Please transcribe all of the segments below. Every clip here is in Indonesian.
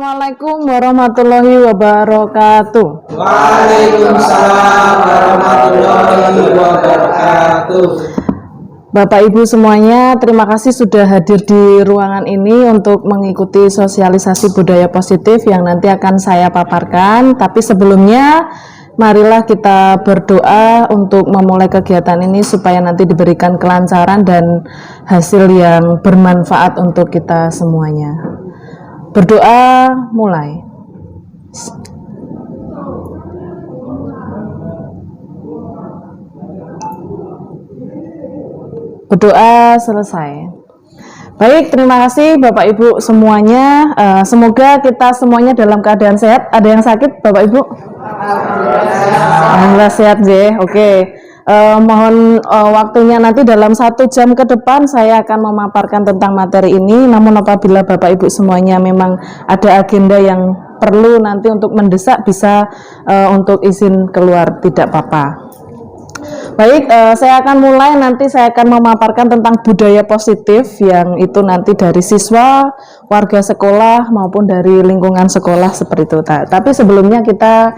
Assalamualaikum warahmatullahi wabarakatuh. Waalaikumsalam warahmatullahi wabarakatuh. Bapak Ibu semuanya, terima kasih sudah hadir di ruangan ini untuk mengikuti sosialisasi budaya positif yang nanti akan saya paparkan. Tapi sebelumnya, marilah kita berdoa untuk memulai kegiatan ini supaya nanti diberikan kelancaran dan hasil yang bermanfaat untuk kita semuanya. Berdoa mulai. Berdoa selesai. Baik, terima kasih Bapak Ibu semuanya. Semoga kita semuanya dalam keadaan sehat. Ada yang sakit Bapak Ibu? Alhamdulillah sehat ya. Oke. Mohon waktunya nanti dalam 1 jam ke depan saya akan memaparkan tentang materi ini. Namun apabila Bapak Ibu semuanya memang ada agenda yang perlu nanti untuk mendesak, bisa untuk izin keluar, tidak apa-apa. Baik, saya akan mulai. Nanti saya akan memaparkan tentang budaya positif yang itu nanti dari siswa, warga sekolah maupun dari lingkungan sekolah seperti itu. Tapi sebelumnya kita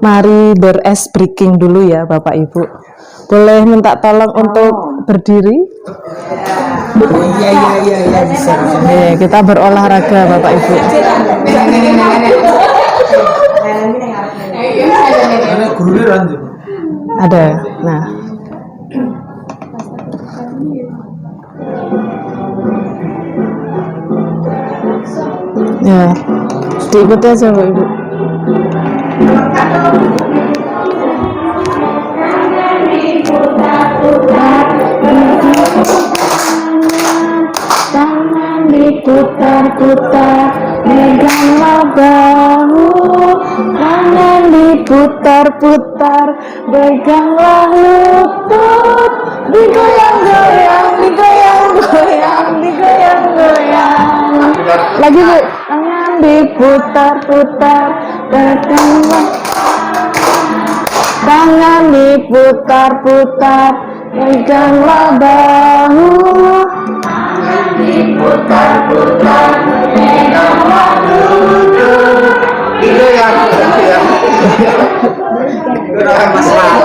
mari beres breaking dulu ya Bapak Ibu. Boleh minta tolong untuk berdiri? Iya bisa. Kita berolahraga Bapak Ibu. Karena gurunya lanjut. Ada. Nah. Ya, diikuti aja Bapak Ibu. Tangan diputar-putar, meganglah bahu. Tangan diputar-putar, peganglah lutut. Digoyang-goyang, digoyang-goyang, digoyang-goyang. Lagi Bu, tangan diputar-putar, peganglah. Tangan diputar-putar, peganglah bahu. Tangan diputar-putar, peganglah lutut. Itu yang masalah.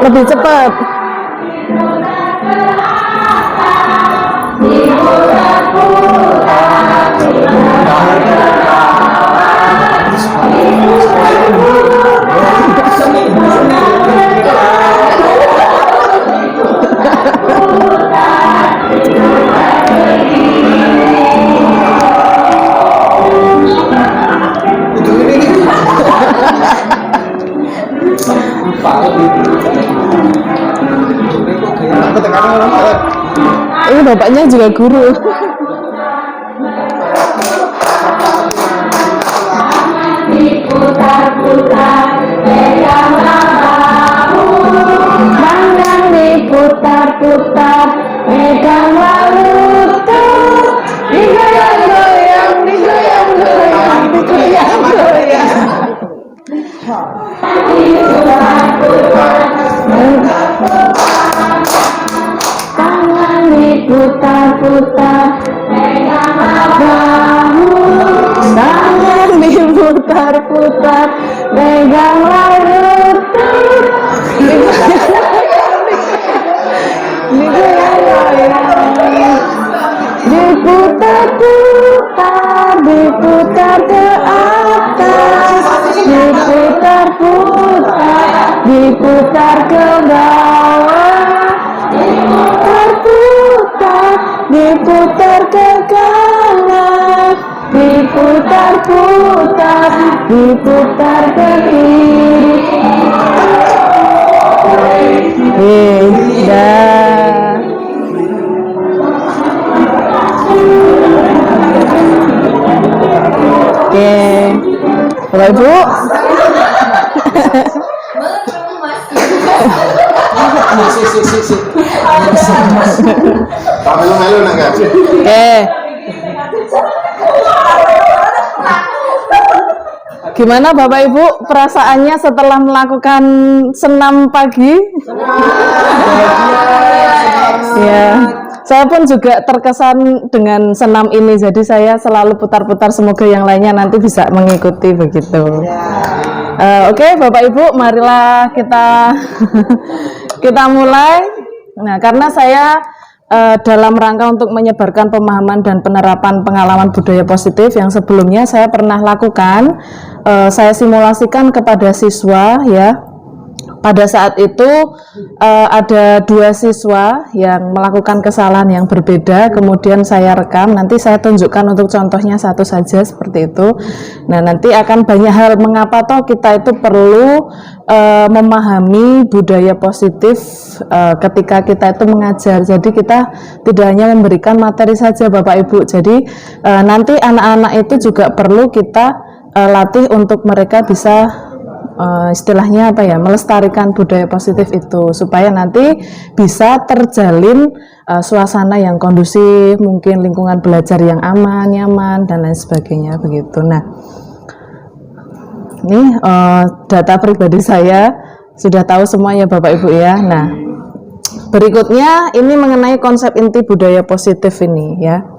Lebih cepat. Ini bapaknya juga guru. Diputar-putar, peganglah bahu. Tangan diputar-putar, peganglah lutut. Digoyang-goyang, digoyang-goyang, digoyang-goyang. Tangan diputar-putar, peganglah bahu. Tangan diputar-putar, peganglah lutut. Digoyang-goyang, diputar-putar, diputar ke atas, diputar-putar, diputar ke bawah, diputar-putar, diputar ke kanan, diputar-putar, diputar ke kiri. Dah. Oke, Bapak Ibu. Oke. Gimana Bapak Ibu perasaannya setelah melakukan senam pagi? Ya, Saya pun juga terkesan dengan senam ini, jadi saya selalu putar-putar, semoga yang lainnya nanti bisa mengikuti begitu. Oke, Bapak Ibu, marilah kita kita mulai. Nah, karena saya dalam rangka untuk menyebarkan pemahaman dan penerapan pengalaman budaya positif yang sebelumnya saya pernah lakukan, saya simulasikan kepada siswa ya. Pada saat itu ada 2 siswa yang melakukan kesalahan yang berbeda, kemudian saya rekam, nanti saya tunjukkan untuk contohnya satu saja seperti itu. Nah, nanti akan banyak hal mengapa toh kita itu perlu memahami budaya positif ketika kita itu mengajar. Jadi kita tidak hanya memberikan materi saja Bapak Ibu, jadi nanti anak-anak itu juga perlu kita latih untuk mereka bisa istilahnya apa ya, melestarikan budaya positif itu supaya nanti bisa terjalin suasana yang kondusif, mungkin lingkungan belajar yang aman, nyaman dan lain sebagainya begitu. Nah, ini data pribadi saya sudah tahu semuanya Bapak Ibu ya. Nah, berikutnya ini mengenai konsep inti budaya positif ini ya.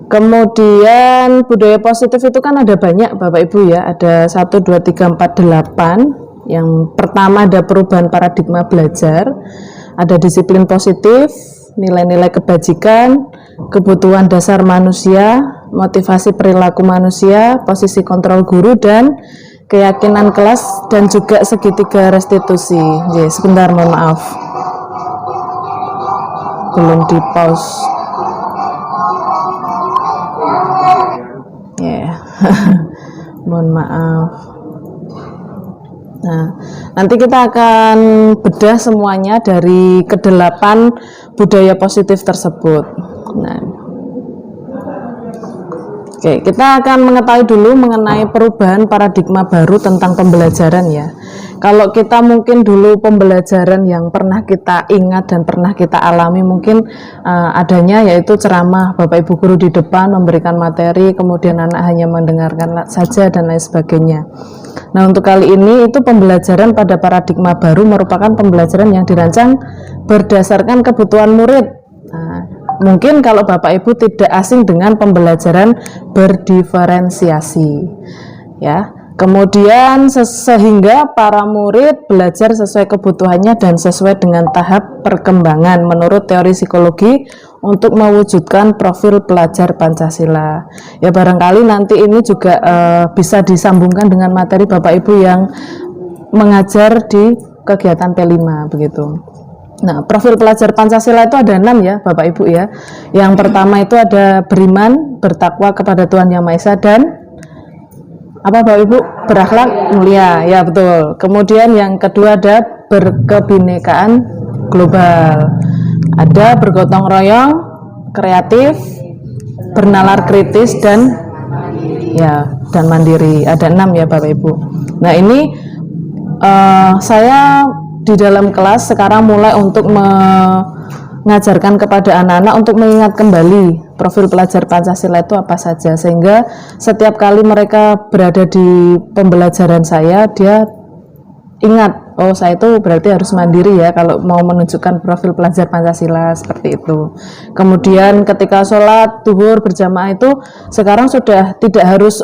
Kemudian budaya positif itu kan ada banyak Bapak Ibu ya, ada 1, 2, 3, 4, 8. Yang pertama ada perubahan paradigma belajar, ada disiplin positif, nilai-nilai kebajikan, kebutuhan dasar manusia, motivasi perilaku manusia, posisi kontrol guru, dan keyakinan kelas, dan juga segitiga restitusi. Sebentar, mohon maaf, belum di pause. Mohon maaf. Nah, nanti kita akan bedah semuanya dari ke-8 budaya positif tersebut. Nah, oke, kita akan mengetahui dulu mengenai perubahan paradigma baru tentang pembelajaran ya. Kalau kita mungkin dulu pembelajaran yang pernah kita ingat dan pernah kita alami mungkin adanya yaitu ceramah Bapak Ibu guru di depan memberikan materi, kemudian anak hanya mendengarkan saja dan lain sebagainya. Nah, untuk kali ini itu pembelajaran pada paradigma baru merupakan pembelajaran yang dirancang berdasarkan kebutuhan murid. Nah, mungkin kalau Bapak Ibu tidak asing dengan pembelajaran berdiferensiasi ya. Kemudian sehingga para murid belajar sesuai kebutuhannya dan sesuai dengan tahap perkembangan menurut teori psikologi untuk mewujudkan profil pelajar Pancasila. Ya, barangkali nanti ini juga bisa disambungkan dengan materi Bapak Ibu yang mengajar di kegiatan P5 begitu. Nah, profil pelajar Pancasila itu ada 6 ya Bapak Ibu ya. Yang pertama itu ada beriman, bertakwa kepada Tuhan Yang Maha Esa, dan apa Bapak Ibu? Berakhlak mulia, ya betul. Kemudian yang kedua ada berkebinekaan global, ada bergotong royong, kreatif, bernalar kritis, dan mandiri. Ada 6 ya Bapak Ibu. Nah, ini saya di dalam kelas sekarang mulai untuk mengajarkan kepada anak-anak untuk mengingat kembali profil pelajar Pancasila itu apa saja, sehingga setiap kali mereka berada di pembelajaran saya, dia ingat, oh saya itu berarti harus mandiri ya kalau mau menunjukkan profil pelajar Pancasila seperti itu. Kemudian ketika sholat zuhur berjamaah itu sekarang sudah tidak harus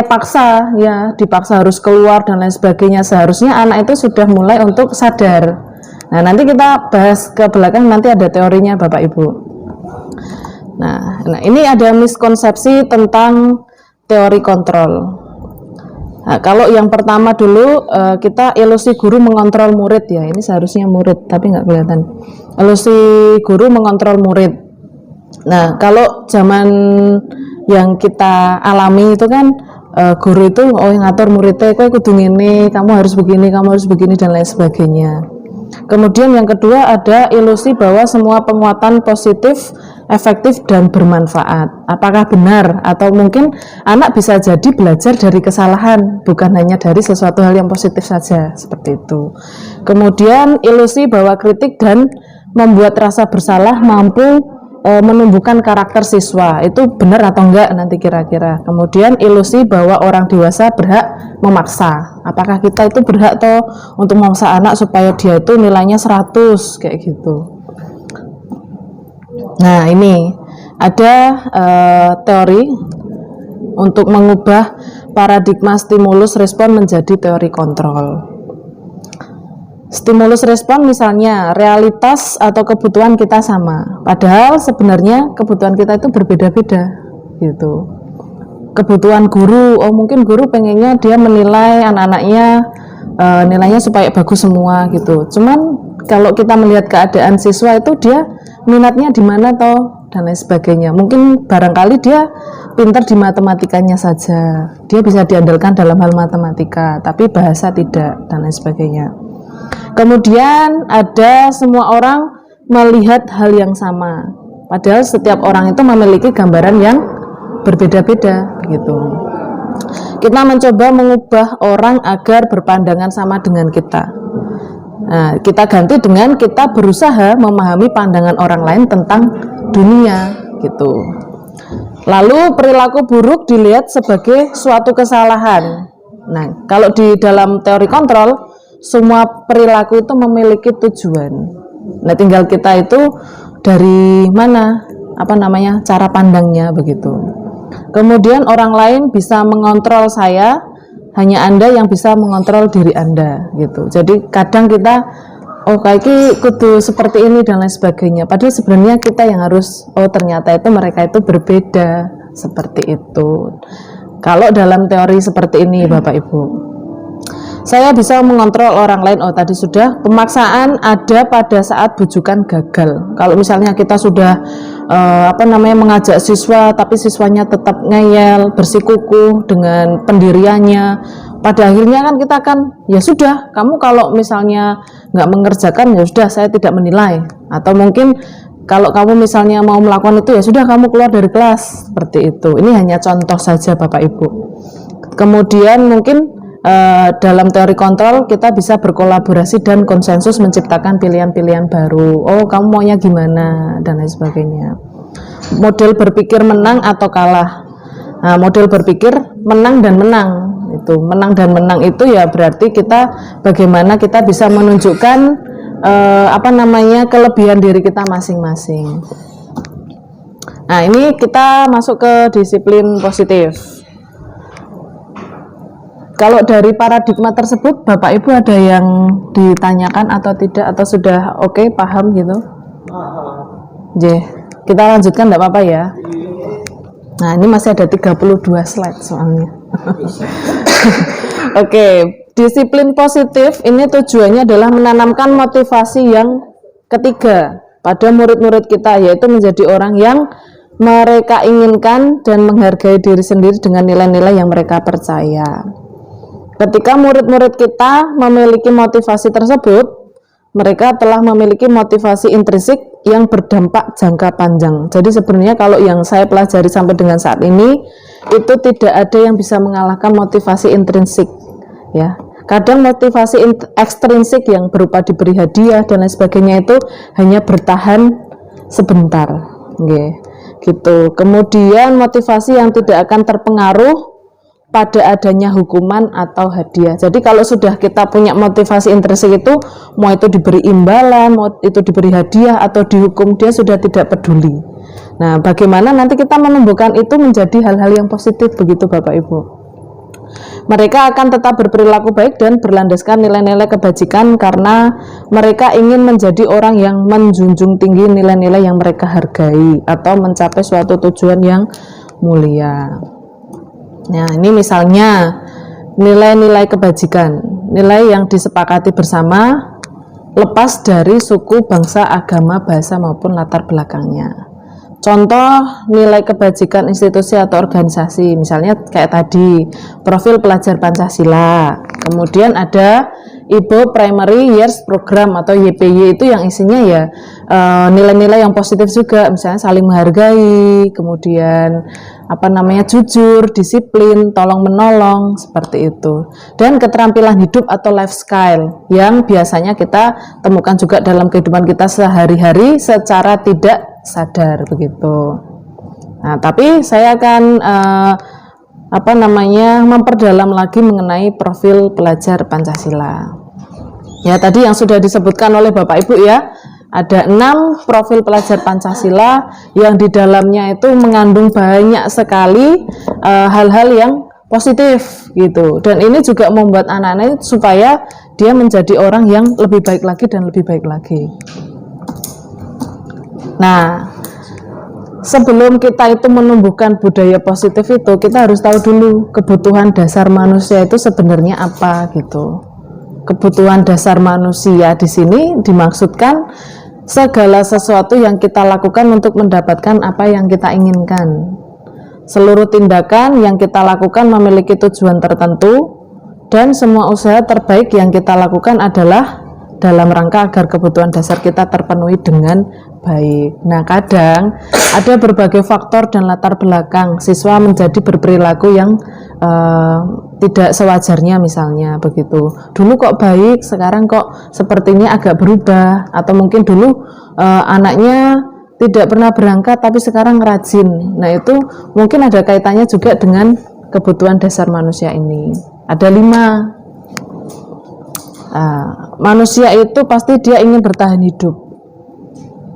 paksa ya, dipaksa harus keluar dan lain sebagainya. Seharusnya anak itu sudah mulai untuk sadar. Nah, nanti kita bahas ke belakang, nanti ada teorinya Bapak Ibu. Nah, ini ada miskonsepsi tentang teori kontrol. Nah, kalau yang pertama dulu kita ilusi guru mengontrol murid ya, ini seharusnya murid tapi nggak kelihatan. Ilusi guru mengontrol murid. Nah, kalau zaman yang kita alami itu kan guru itu yang ngatur muridnya, kok kudu ngene, kamu harus begini, dan lain sebagainya. Kemudian yang kedua ada ilusi bahwa semua penguatan positif, efektif dan bermanfaat. Apakah benar? Atau mungkin anak bisa jadi belajar dari kesalahan, bukan hanya dari sesuatu hal yang positif saja, seperti itu. Kemudian ilusi bahwa kritik dan membuat rasa bersalah mampu menumbuhkan karakter siswa. Itu benar atau enggak nanti kira-kira. Kemudian ilusi bahwa orang dewasa berhak memaksa. Apakah kita itu berhak toh untuk memaksa anak supaya dia itu nilainya 100 kayak gitu. Nah, ini ada teori untuk mengubah paradigma stimulus respon menjadi teori kontrol. Stimulus respon misalnya realitas atau kebutuhan kita sama, padahal sebenarnya kebutuhan kita itu berbeda-beda gitu. Kebutuhan guru, oh mungkin guru pengennya dia menilai anak-anaknya nilainya supaya bagus semua gitu. Cuman kalau kita melihat keadaan siswa itu dia minatnya di mana toh dan lain sebagainya. Mungkin barangkali dia pintar di matematikanya saja, dia bisa diandalkan dalam hal matematika, tapi bahasa tidak dan lain sebagainya. Kemudian ada semua orang melihat hal yang sama, padahal setiap orang itu memiliki gambaran yang berbeda-beda begitu. Kita mencoba mengubah orang agar berpandangan sama dengan kita. Nah, kita ganti dengan kita berusaha memahami pandangan orang lain tentang dunia gitu. Lalu perilaku buruk dilihat sebagai suatu kesalahan. Nah, kalau di dalam teori kontrol semua perilaku itu memiliki tujuan. Nah, tinggal kita itu dari mana cara pandangnya begitu. Kemudian orang lain bisa mengontrol saya, hanya Anda yang bisa mengontrol diri Anda gitu. Jadi kadang kita kayak kudu seperti ini dan lain sebagainya. Padahal sebenarnya kita yang harus ternyata itu mereka itu berbeda seperti itu. Kalau dalam teori seperti ini Bapak Ibu, saya bisa mengontrol orang lain. Tadi sudah pemaksaan ada pada saat bujukan gagal. Kalau misalnya kita sudah mengajak siswa tapi siswanya tetap ngeyel, bersikukuh dengan pendiriannya, pada akhirnya kan kita ya sudah, kamu kalau misalnya nggak mengerjakan ya sudah, saya tidak menilai. Atau mungkin kalau kamu misalnya mau melakukan itu ya sudah, kamu keluar dari kelas, seperti itu. Ini hanya contoh saja Bapak Ibu. Kemudian mungkin dalam teori kontrol kita bisa berkolaborasi dan konsensus menciptakan pilihan-pilihan baru. Kamu maunya gimana dan lain sebagainya. Model berpikir menang atau kalah. Nah, model berpikir menang dan menang itu. Menang dan menang itu ya berarti bagaimana kita bisa menunjukkan kelebihan diri kita masing-masing. Nah, ini kita masuk ke disiplin positif. Kalau dari paradigma tersebut, Bapak Ibu ada yang ditanyakan atau tidak, atau sudah oke, paham gitu? Kita lanjutkan enggak apa-apa ya? Nah, ini masih ada 32 slide soalnya. Oke, disiplin positif ini tujuannya adalah menanamkan motivasi yang ketiga pada murid-murid kita, yaitu menjadi orang yang mereka inginkan dan menghargai diri sendiri dengan nilai-nilai yang mereka percaya. Ketika murid-murid kita memiliki motivasi tersebut, mereka telah memiliki motivasi intrinsik yang berdampak jangka panjang. Jadi sebenarnya kalau yang saya pelajari sampai dengan saat ini, itu tidak ada yang bisa mengalahkan motivasi intrinsik. Ya, kadang motivasi ekstrinsik yang berupa diberi hadiah dan lain sebagainya itu hanya bertahan sebentar. Gitu. Kemudian motivasi yang tidak akan terpengaruh pada adanya hukuman atau hadiah. Jadi kalau sudah kita punya motivasi intrinsik itu, mau itu diberi imbalan, mau itu diberi hadiah atau dihukum, dia sudah tidak peduli. Nah, bagaimana nanti kita menumbuhkan itu menjadi hal-hal yang positif begitu Bapak Ibu. Mereka akan tetap berperilaku baik dan berlandaskan nilai-nilai kebajikan karena mereka ingin menjadi orang yang menjunjung tinggi nilai-nilai yang mereka hargai atau mencapai suatu tujuan yang mulia. Nah, ini misalnya nilai-nilai kebajikan, nilai yang disepakati bersama lepas dari suku, bangsa, agama, bahasa maupun latar belakangnya. Contoh nilai kebajikan institusi atau organisasi, misalnya kayak tadi profil pelajar Pancasila. Kemudian ada Ibu Primary Years Program atau YPY, itu yang isinya ya nilai-nilai yang positif juga, misalnya saling menghargai, kemudian jujur, disiplin, tolong menolong, seperti itu. Dan keterampilan hidup atau life skill yang biasanya kita temukan juga dalam kehidupan kita sehari-hari secara tidak sadar begitu. Nah, tapi saya akan memperdalam lagi mengenai profil pelajar Pancasila. Ya, tadi yang sudah disebutkan oleh Bapak Ibu ya, Ada 6 profil pelajar Pancasila yang di dalamnya itu mengandung banyak sekali hal-hal yang positif gitu. Dan ini juga membuat anak-anak supaya dia menjadi orang yang lebih baik lagi dan lebih baik lagi. Nah, sebelum kita itu menumbuhkan budaya positif itu, kita harus tahu dulu kebutuhan dasar manusia itu sebenarnya apa gitu. Kebutuhan dasar manusia di sini dimaksudkan segala sesuatu yang kita lakukan untuk mendapatkan apa yang kita inginkan. Seluruh tindakan yang kita lakukan memiliki tujuan tertentu, dan semua usaha terbaik yang kita lakukan adalah dalam rangka agar kebutuhan dasar kita terpenuhi dengan baik. Nah, kadang ada berbagai faktor dan latar belakang siswa menjadi berperilaku yang tidak sewajarnya, misalnya begitu. Dulu kok baik, sekarang kok sepertinya agak berubah, atau mungkin dulu anaknya tidak pernah berangkat tapi sekarang rajin. Nah, itu mungkin ada kaitannya juga dengan kebutuhan dasar manusia ini. Ada 5. Manusia itu pasti dia ingin bertahan hidup.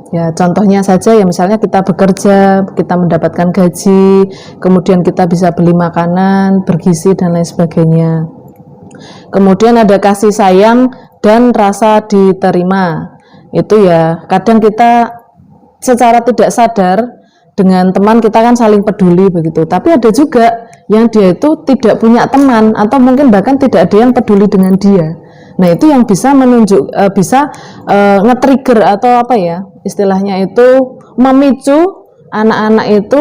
Ya, contohnya saja ya, misalnya kita bekerja, kita mendapatkan gaji, kemudian kita bisa beli makanan bergizi dan lain sebagainya. Kemudian ada kasih sayang dan rasa diterima. Itu ya, kadang kita secara tidak sadar dengan teman kita kan saling peduli begitu. Tapi ada juga yang dia itu tidak punya teman, atau mungkin bahkan tidak ada yang peduli dengan dia. Nah, itu yang bisa nge-trigger atau apa ya, istilahnya itu memicu anak-anak itu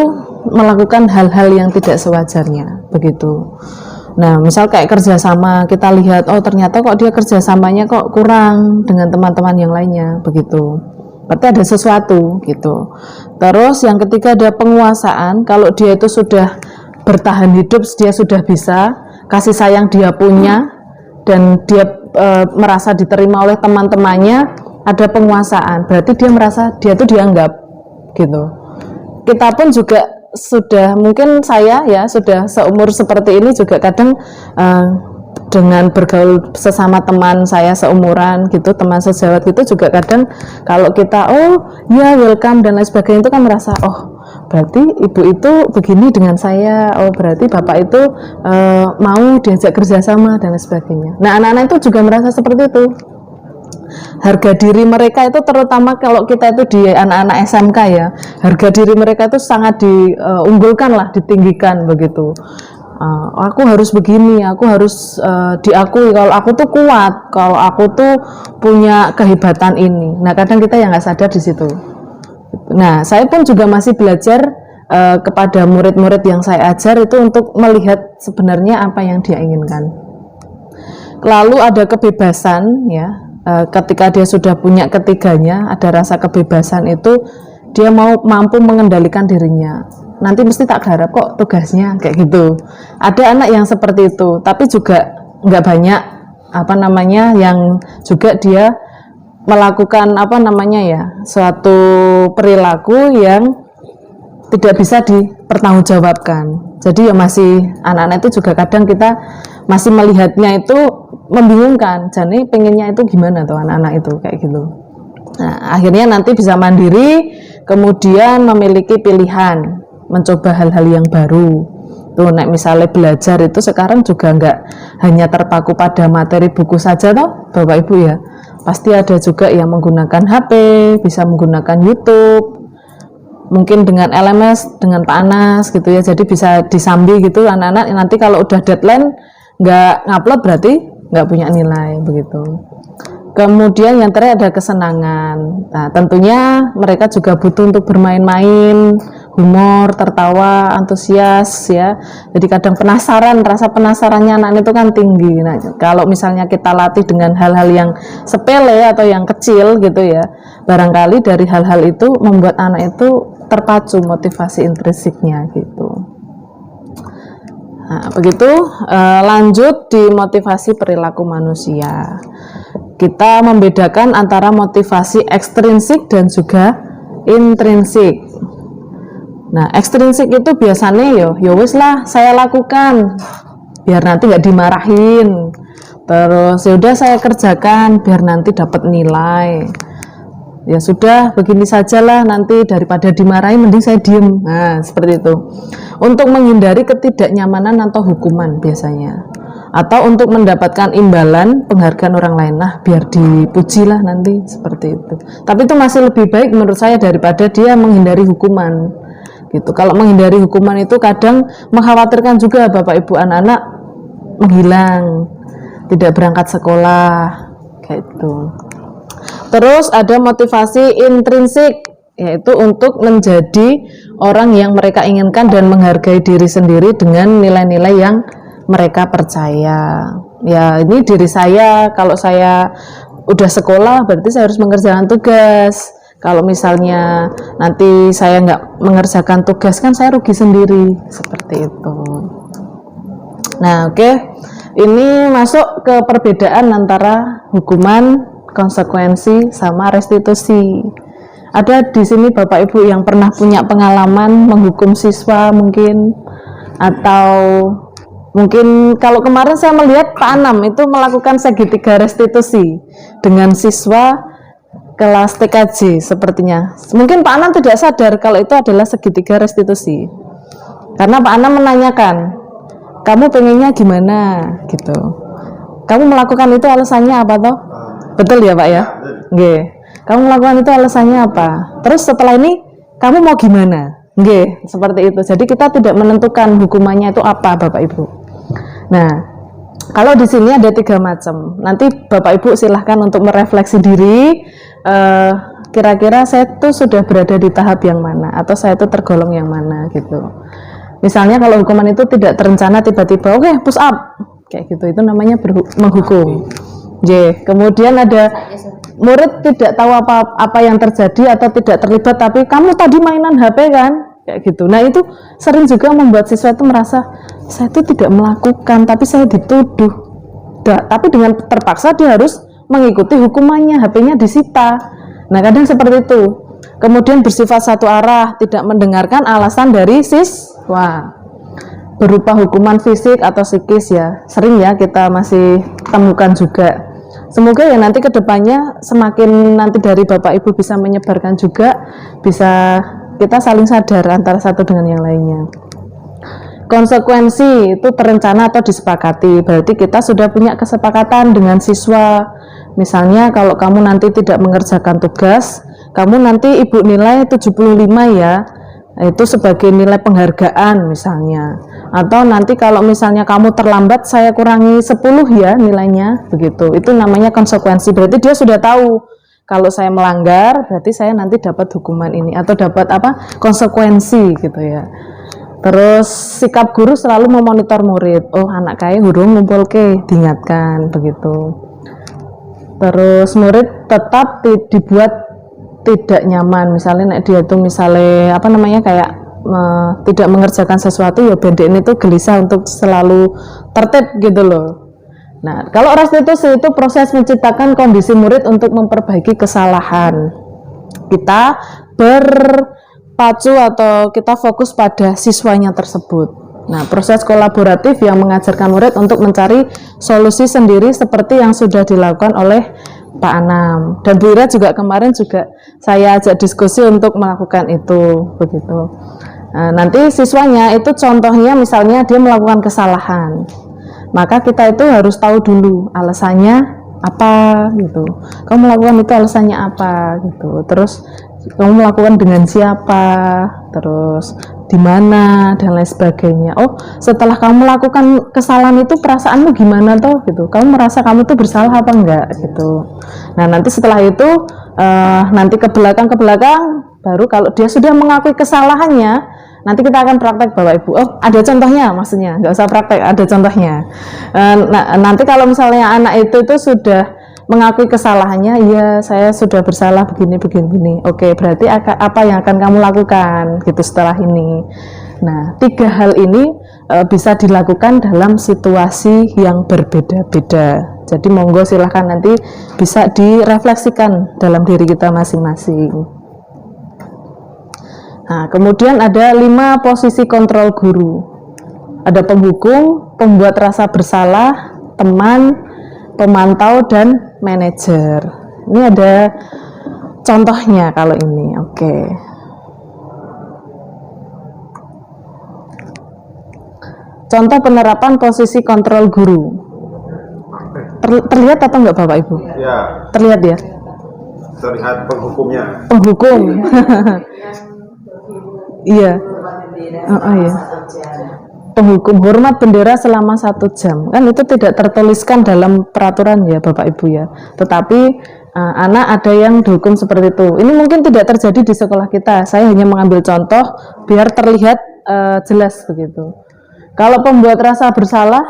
melakukan hal-hal yang tidak sewajarnya begitu. Nah, misal kayak kerjasama, kita lihat, oh ternyata kok dia kerjasamanya kok kurang dengan teman-teman yang lainnya begitu. Berarti ada sesuatu gitu. Terus yang ketiga ada penguasaan. Kalau dia itu sudah bertahan hidup, dia sudah bisa, kasih sayang dia punya, dan dia merasa diterima oleh teman-temannya, ada penguasaan, berarti dia merasa dia itu dianggap gitu. Kita pun juga sudah, mungkin saya ya sudah seumur seperti ini juga kadang dengan bergaul sesama teman saya seumuran gitu, teman sejawat gitu juga kadang kalau kita oh ya welcome dan lain sebagainya, itu kan merasa oh berarti ibu itu begini dengan saya, oh berarti bapak itu mau diajak kerjasama dan lain sebagainya. Nah, anak-anak itu juga merasa seperti itu. Harga diri mereka itu, terutama kalau kita itu di anak-anak SMK ya, harga diri mereka itu sangat diunggulkan lah, ditinggikan begitu. Aku harus begini, aku harus diakui kalau aku tuh kuat, kalau aku tuh punya kehebatan ini. Nah, kadang kita yang nggak sadar di situ. Nah, saya pun juga masih belajar kepada murid-murid yang saya ajar itu untuk melihat sebenarnya apa yang dia inginkan. Lalu ada kebebasan ya, ketika dia sudah punya ketiganya, ada rasa kebebasan itu, dia mampu mengendalikan dirinya. Nanti mesti tak garap kok tugasnya kayak gitu. Ada anak yang seperti itu, tapi juga nggak banyak yang juga dia melakukan suatu perilaku yang tidak bisa dipertanggungjawabkan. Jadi ya masih anak-anak itu juga kadang kita masih melihatnya itu membingungkan. Jadi pengennya itu gimana tuh anak-anak itu kayak gitu. Nah, akhirnya nanti bisa mandiri, kemudian memiliki pilihan, mencoba hal-hal yang baru. Tuh, misalnya belajar itu sekarang juga nggak hanya terpaku pada materi buku saja toh, Bapak Ibu ya. Pasti ada juga yang menggunakan HP, bisa menggunakan YouTube, mungkin dengan LMS, dengan Pak Anas gitu ya. Jadi bisa disambi gitu anak-anak, nanti kalau udah deadline nggak ngupload berarti nggak punya nilai begitu. Kemudian yang terakhir ada kesenangan. Nah, tentunya mereka juga butuh untuk bermain-main, humor, tertawa, antusias ya. Jadi kadang penasaran, rasa penasarannya anak itu kan tinggi. Nah, kalau misalnya kita latih dengan hal-hal yang sepele atau yang kecil gitu ya, barangkali dari hal-hal itu membuat anak itu terpacu motivasi intrinsiknya gitu. Nah, begitu lanjut di motivasi perilaku manusia. Kita membedakan antara motivasi ekstrinsik dan juga intrinsik. Nah, ekstrinsik itu biasanya ya wis lah saya lakukan biar nanti nggak dimarahin. Terus ya udah saya kerjakan biar nanti dapat nilai. Ya sudah, begini sajalah, nanti daripada dimarahi mending saya diem. Nah, seperti itu. Untuk menghindari ketidaknyamanan atau hukuman biasanya. Atau untuk mendapatkan imbalan penghargaan orang lain. Nah, biar dipuji lah nanti, seperti itu. Tapi itu masih lebih baik menurut saya daripada dia menghindari hukuman. Gitu. Kalau menghindari hukuman itu kadang mengkhawatirkan juga Bapak Ibu, anak-anak menghilang, tidak berangkat sekolah, kayak itu. Terus ada motivasi intrinsik, yaitu untuk menjadi orang yang mereka inginkan dan menghargai diri sendiri dengan nilai-nilai yang mereka percaya. Ya, ini diri saya, kalau saya udah sekolah berarti saya harus mengerjakan tugas. Kalau misalnya nanti saya nggak mengerjakan tugas, kan saya rugi sendiri, seperti itu. Nah, oke. Ini masuk ke perbedaan antara hukuman, konsekuensi, sama restitusi. Ada di sini Bapak Ibu yang pernah punya pengalaman menghukum siswa mungkin, atau mungkin kalau kemarin saya melihat Pak Anam itu melakukan segitiga restitusi dengan siswa kelas TKJ sepertinya. Mungkin Pak Anam tidak sadar kalau itu adalah segitiga restitusi. Karena Pak Anam menanyakan, kamu pengennya gimana gitu. Kamu melakukan itu alasannya apa toh? Betul ya Pak ya? Nggih. Kamu melakukan itu alasannya apa? Terus setelah ini kamu mau gimana? Nggih, seperti itu. Jadi kita tidak menentukan hukumannya itu apa Bapak Ibu. Nah, kalau di sini ada 3 macam. Nanti Bapak Ibu silahkan untuk merefleksi diri. Kira-kira saya tuh sudah berada di tahap yang mana, atau saya itu tergolong yang mana gitu. Misalnya kalau hukuman itu tidak terencana, tiba-tiba oke, push up kayak gitu, itu namanya menghukum. Kemudian ada murid tidak tahu apa yang terjadi atau tidak terlibat, tapi kamu tadi mainan HP kan, kayak gitu. Nah, itu sering juga membuat siswa itu merasa saya itu tidak melakukan, tapi saya dituduh. Tapi dengan terpaksa dia harus mengikuti hukumannya, HP-nya disita. Nah, kadang seperti itu. Kemudian bersifat satu arah, tidak mendengarkan alasan dari siswa. Berupa hukuman fisik atau psikis ya, sering ya kita masih temukan juga. Semoga ya nanti kedepannya semakin nanti dari Bapak Ibu bisa menyebarkan juga, bisa kita saling sadar antara satu dengan yang lainnya. Konsekuensi itu terencana atau disepakati, berarti kita sudah punya kesepakatan dengan siswa. Misalnya kalau kamu nanti tidak mengerjakan tugas, kamu nanti ibu nilai 75 ya, itu sebagai nilai penghargaan misalnya. Atau nanti kalau misalnya kamu terlambat, saya kurangi 10 ya nilainya, begitu. Itu namanya konsekuensi, berarti dia sudah tahu kalau saya melanggar berarti saya nanti dapat hukuman ini atau dapat apa, konsekuensi gitu ya. Terus sikap guru selalu memonitor murid, oh anak kayak hurung ngumpul ke, diingatkan begitu. Terus murid tetap dibuat tidak nyaman, misalnya dia tuh misalnya apa namanya kayak tidak mengerjakan sesuatu, ya bendek ini tuh gelisah untuk selalu tertib gitu loh. Nah, kalau restitusi itu proses menciptakan kondisi murid untuk memperbaiki kesalahan. Kita berpacu atau kita fokus pada siswanya tersebut. Nah, proses kolaboratif yang mengajarkan murid untuk mencari solusi sendiri seperti yang sudah dilakukan oleh Pak Anam. Dan Bu Ira juga kemarin juga saya ajak diskusi untuk melakukan itu, begitu. Nah, nanti siswanya itu contohnya misalnya dia melakukan kesalahan. Maka kita itu harus tahu dulu alasannya apa gitu. Kamu melakukan itu alasannya apa gitu. Terus kamu melakukan dengan siapa, terus di mana dan lain sebagainya. Oh, setelah kamu melakukan kesalahan itu perasaanmu gimana toh gitu. Kamu merasa kamu tuh bersalah apa enggak gitu. Nah, nanti setelah itu nanti ke belakang baru kalau dia sudah mengakui kesalahannya, nanti kita akan praktek Bapak Ibu. Oh, ada contohnya maksudnya, nggak usah praktek, ada contohnya. Nah, nanti kalau misalnya anak itu sudah mengakui kesalahannya, iya saya sudah bersalah begini. Oke, berarti apa yang akan kamu lakukan gitu setelah ini. Nah, 3 hal ini bisa dilakukan dalam situasi yang berbeda-beda. Jadi monggo silahkan nanti bisa direfleksikan dalam diri kita masing-masing. Nah, kemudian ada 5 posisi kontrol guru. Ada penghukum, pembuat rasa bersalah, teman, pemantau, dan manajer. Ini ada contohnya kalau ini. Oke. Contoh penerapan posisi kontrol guru. Terlihat atau enggak Bapak Ibu? Ya, Terlihat ya? terlihat penghukumnya. Penghukum. Iya. Iya. Penghukum hormat bendera selama 1 jam. Kan itu tidak tertuliskan dalam peraturan ya Bapak Ibu ya. Tetapi anak ada yang dihukum seperti itu. Ini mungkin tidak terjadi di sekolah kita. Saya hanya mengambil contoh biar terlihat jelas begitu. Kalau pembuat rasa bersalah,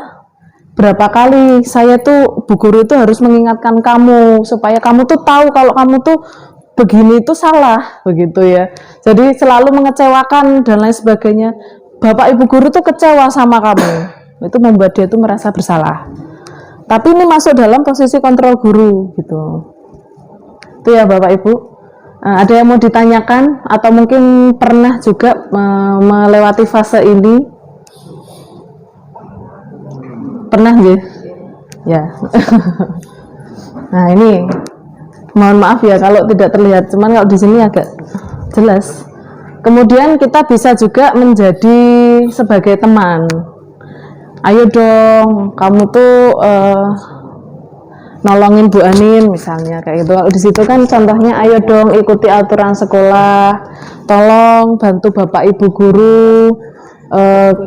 berapa kali saya tuh Bu Guru itu harus mengingatkan kamu supaya kamu tuh tahu kalau kamu tuh begini itu salah begitu ya. Jadi selalu mengecewakan dan lain sebagainya. Bapak Ibu guru tuh kecewa sama kamu. Itu membuat dia tuh merasa bersalah. Tapi ini masuk dalam posisi kontrol guru gitu. Itu ya Bapak Ibu. Ada yang mau ditanyakan atau mungkin pernah juga melewati fase ini? Pernah nggih? Ya. Nah, ini mohon maaf ya kalau tidak terlihat, cuman kalau di sini agak jelas. Kemudian kita bisa juga menjadi sebagai teman. Ayo dong, kamu tuh nolongin Bu Anin misalnya kayak gitu. Kalau di situ kan contohnya ayo dong ikuti aturan sekolah, tolong bantu Bapak Ibu guru.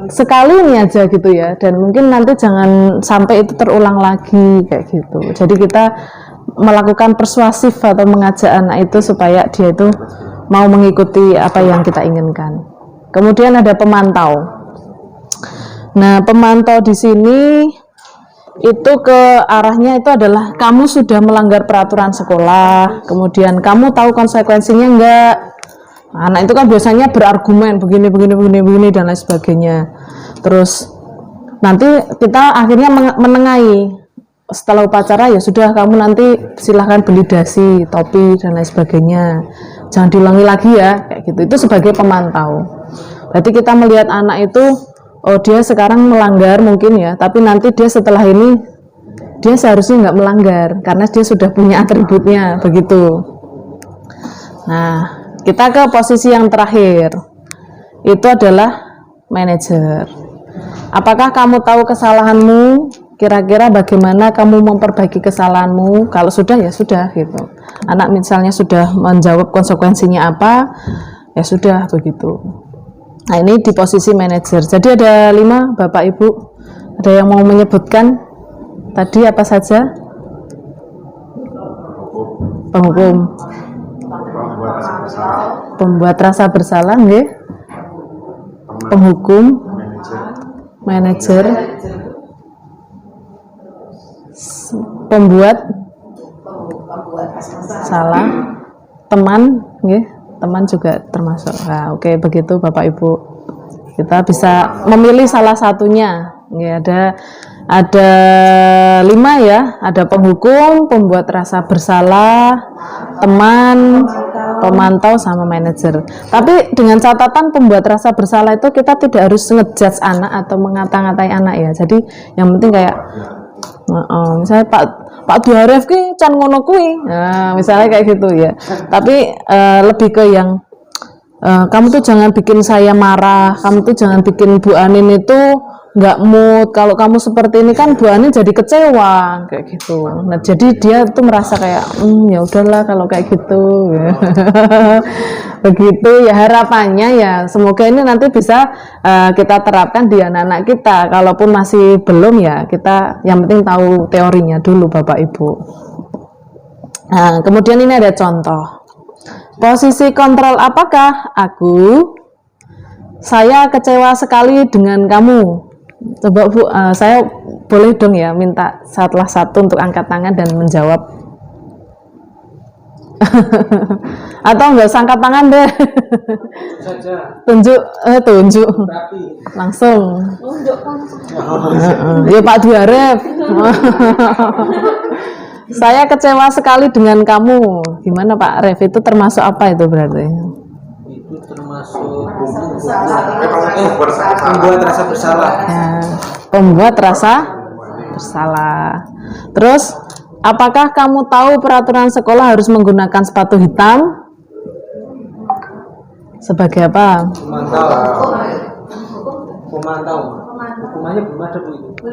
Sekali ini aja gitu ya, dan mungkin nanti jangan sampai itu terulang lagi kayak gitu. Jadi kita melakukan persuasif atau mengajak anak itu supaya dia itu mau mengikuti apa yang kita inginkan. Kemudian ada pemantau. Nah, pemantau di sini itu ke arahnya itu adalah kamu sudah melanggar peraturan sekolah, kemudian kamu tahu konsekuensinya enggak. Anak itu kan biasanya berargumen begini dan lain sebagainya. Terus nanti kita akhirnya menengahi. Setelah upacara ya sudah, kamu nanti silahkan beli dasi, topi dan lain sebagainya. Jangan diulangi lagi ya, kayak gitu. Itu sebagai pemantau. Berarti kita melihat anak itu, oh dia sekarang melanggar mungkin ya, tapi nanti dia setelah ini dia seharusnya nggak melanggar karena dia sudah punya atributnya begitu. Nah, kita ke posisi yang terakhir, itu adalah manajer. Apakah kamu tahu kesalahanmu? Kira-kira bagaimana kamu memperbaiki kesalahanmu? Kalau sudah ya sudah gitu. Anak misalnya sudah menjawab konsekuensinya apa, ya sudah begitu. Nah ini di posisi manajer. Jadi ada 5 Bapak Ibu. Ada yang mau menyebutkan tadi apa saja? Penghukum. Pembuat rasa bersalah, nggih. Penghukum, manajer, pembuat salah, teman, nggih. Teman juga termasuk. Nah, oke, begitu Bapak Ibu. Kita bisa memilih salah satunya. Nggih, ada 5 ya. Ada penghukum, pembuat rasa bersalah, teman, pemantau sama manajer. Tapi dengan catatan pembuat rasa bersalah itu kita tidak harus ngejudge anak atau mengata-ngatai anak ya. Jadi yang penting kayak misalnya Pak Duharef ki can ngono kuwi. Nah, misalnya kayak gitu ya. Tapi lebih ke yang kamu tuh jangan bikin saya marah, kamu tuh jangan bikin Bu Anin itu nggak mood. Kalau kamu seperti ini kan Bu Anin jadi kecewa kayak gitu. Nah jadi dia tuh merasa kayak ya udahlah kalau kayak gitu. Begitu ya harapannya ya semoga ini nanti bisa kita terapkan di anak-anak kita. Kalaupun masih belum ya kita yang penting tahu teorinya dulu Bapak Ibu. Nah, kemudian ini ada contoh. Posisi kontrol apakah saya kecewa sekali dengan kamu. Coba Bu, saya boleh dong ya minta salah satu untuk angkat tangan dan menjawab. Atau enggak usah angkat tangan deh. Tunjuk. Langsung. Ya Pak Duharef. Saya kecewa sekali dengan kamu. Gimana Pak Ref? Itu termasuk apa itu berarti? Itu termasuk pembuat rasa bersalah. Ya, pembuat rasa bersalah. Terus apakah kamu tahu peraturan sekolah harus menggunakan sepatu hitam? Sebagai apa? Pemantau. Pemantau. Hukumannya belum ada, Bu, itu.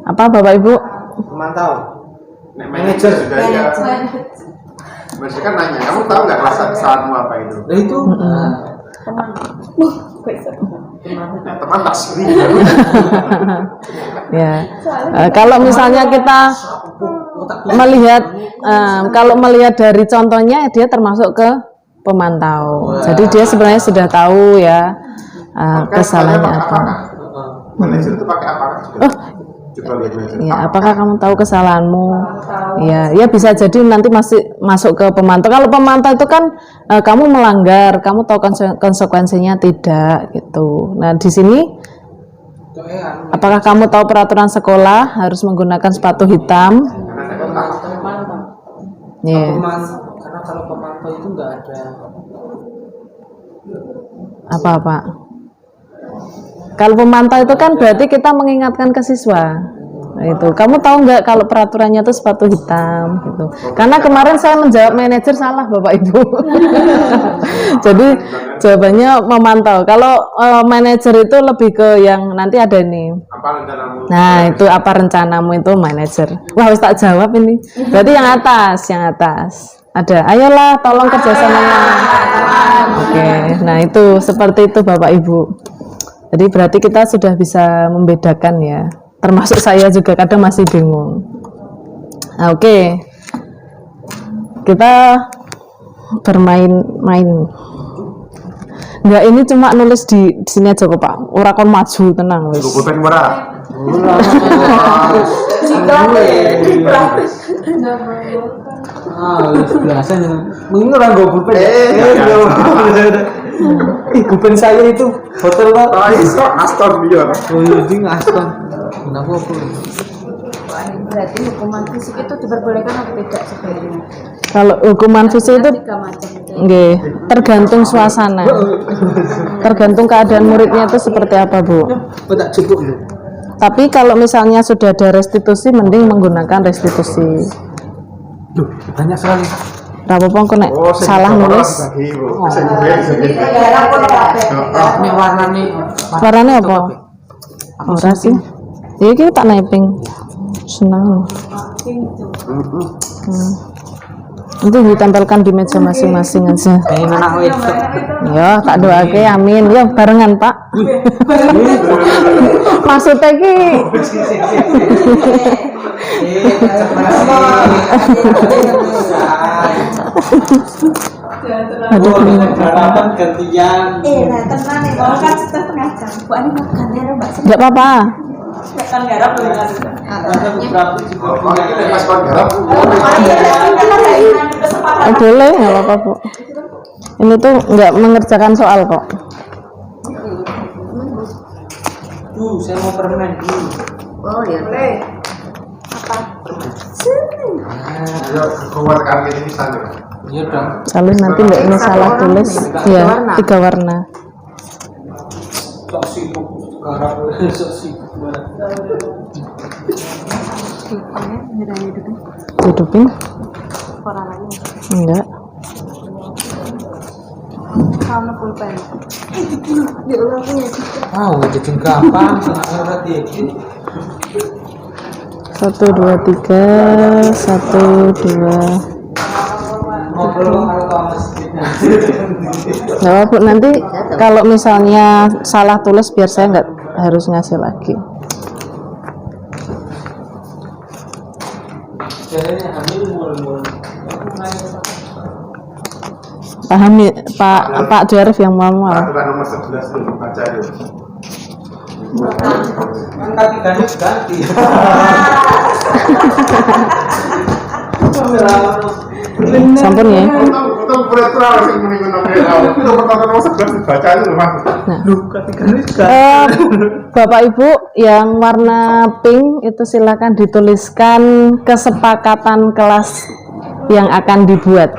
Apa Bapak Ibu? Pemantau. Manajer juga ya. Manajer kan nanya, kamu tahu nggak kesalahanmu apa itu? Nah itu. Teman tak sering. Ya. Kalau misalnya kita melihat kalau melihat dari contohnya dia termasuk ke pemantau. Jadi dia sebenarnya sudah tahu ya kesalahannya apa. Manajer itu pakai apa? Coba lihat manajer. Ya, apakah kamu tahu kesalahanmu? Ya, ya bisa jadi nanti masuk ke pemantau. Kalau pemantau itu kan kamu melanggar, kamu tahu konsekuensinya tidak gitu. Nah, di sini apakah kamu tahu peraturan sekolah harus menggunakan sepatu hitam? Ya. Karena kalau pemantau itu nggak ada Apa-apa? Kalau pemantau itu kan berarti kita mengingatkan ke siswa. Nah, itu. Kamu tahu nggak kalau peraturannya itu sepatu hitam gitu. Karena kemarin saya menjawab manajer salah Bapak Ibu. Jadi jawabannya memantau. Kalau manajer itu lebih ke yang nanti ada nih. Apa rencanamu? Nah, itu apa rencanamu itu manajer. Wah, harus tak jawab ini. Berarti yang atas. Ada. Ayolah tolong kerjasamanya. Oke. Nah, itu seperti itu Bapak Ibu. Jadi berarti kita sudah bisa membedakan ya. Termasuk saya juga kadang masih bingung. Nah, oke. Kita bermain-main. Enggak, ini cuma nulis di sini aja kok, Pak. Ora kon maju tenang wis. Pulpen merah. biasanya mungkin orang gue pulpen. Pulpen saya itu hotel Pak. Oh, iso Aston dia. Oh iya, dia Aston. Kenapa aku? Berarti hukuman fisik itu diperbolehkan atau tidak sebenarnya? Kalau hukuman fisik itu 3 macam itu. nggih, tergantung suasana. Tergantung keadaan muridnya itu seperti apa, Bu. Oh, tak cukup lu. Tapi kalau misalnya sudah ada restitusi, mending menggunakan restitusi. Duh, banyak sekali. Rapopo kok nek salah nulis. Ini warnanya Warnanya apa? Ora sih. Iki tak naiping. Senang. Itu ditempelkan di meja masing-masing aja. pengen anak wedok. Ya, tak doake amin. Ya barengan, Pak. Maksudnya ki Aduh, harapan gantian. Nah tenang nih, kalau kan sudah tengah jam. Bu Ani mau gantian dong Mbak. enggak apa-apa. Kan garap belum kan? Ada beberapa juga punya Mas Kon garap. Oh, boleh, enggak apa-apa, Bu. Ini tuh enggak mengerjakan soal kok. saya mau permen dulu. Oh ya. Boleh. Ayo keluarkan ini sana. Iya dong. Salih nanti enggak ini salah tulis. Iya, 3 warna. Sok sibuk garap, sok sibuk banget. Hidupin? Enggak. Kamu pulpen. Ya Allah punya juga. Nggak jadi gampang, sangat dikit. 1 2 3 1 2. Ngobrol kalau Thomas. Nggak apa-apa, nanti kalau misalnya salah tulis biar saya nggak harus ngasih lagi. Jadinya hamil mul-mul. Paham ya, Pak Jarif yang mau. Peraturan nomor 11 dulu baca dulu. Kan kaki ganti. Sampun ya. Untuk peraturan yang meninggal itu peraturan nomor 11 baca dulu Mas. Bapak Ibu yang warna pink itu silakan dituliskan kesepakatan kelas yang akan dibuat.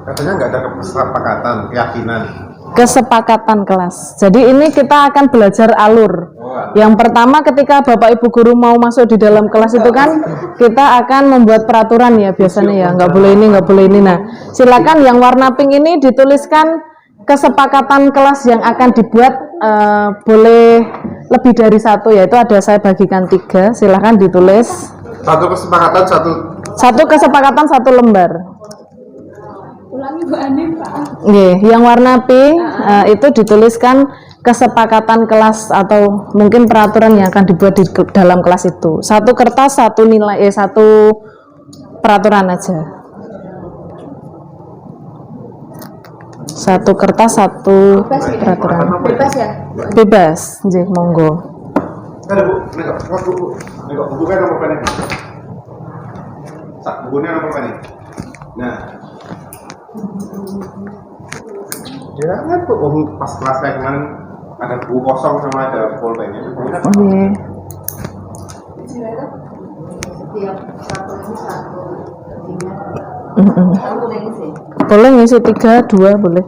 Katanya nggak ada kesepakatan, keyakinan. kesepakatan kelas. Jadi ini kita akan belajar alur. Yang pertama ketika Bapak Ibu guru mau masuk di dalam kelas itu kan kita akan membuat peraturan ya biasanya ya, nggak boleh ini, nggak boleh ini. Nah, silakan yang warna pink ini dituliskan kesepakatan kelas yang akan dibuat, boleh lebih dari satu, yaitu ada saya bagikan 3. Silakan ditulis. Satu kesepakatan Satu kesepakatan 1 lembar. Ulangi Bu Anin, Pak. Nggih, yang warna pink itu dituliskan kesepakatan kelas atau mungkin peraturan yang akan dibuat di dalam kelas itu. Satu kertas, satu nilai, satu peraturan aja. Satu kertas, satu peraturan. Bebas ya? Bebas, nggih, monggo. Ada Bu, nek buku kan nomor berapa? Sak bukunya nomor berapa? Nah. Jangan tuh pas kelas kayak kemarin ada buku kosong sama ada pulpennya. Nggih. Setiap satu ini satu. Boleh ngisi 3, 2 boleh.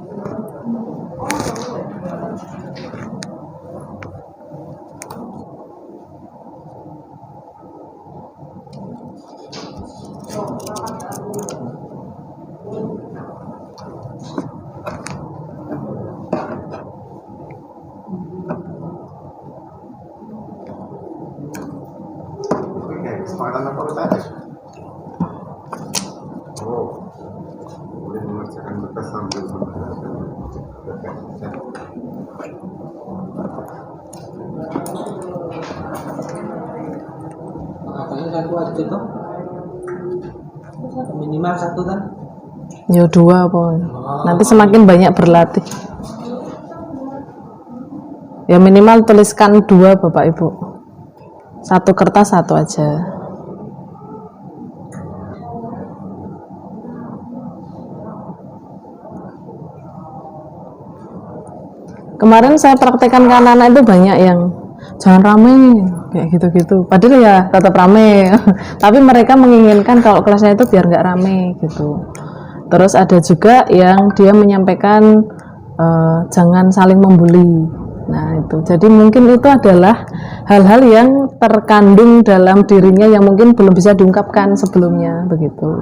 Kesepakatan apa tadi? Oh, boleh mengerjakan berkas sambil mengerjakan. Katanya 1 aja toh. Minimal 1 kan? Ya 2 pun. Nanti semakin banyak berlatih. Ya minimal tuliskan 2 Bapak Ibu. 1 kertas 1 aja. Kemarin saya praktekkan ke anak-anak itu banyak yang jangan rame kayak gitu-gitu. Padahal ya tetap rame. Tapi mereka menginginkan kalau kelasnya itu biar nggak rame gitu. Terus ada juga yang dia menyampaikan jangan saling membuli. Nah itu. Jadi mungkin itu adalah hal-hal yang terkandung dalam dirinya yang mungkin belum bisa diungkapkan sebelumnya begitu.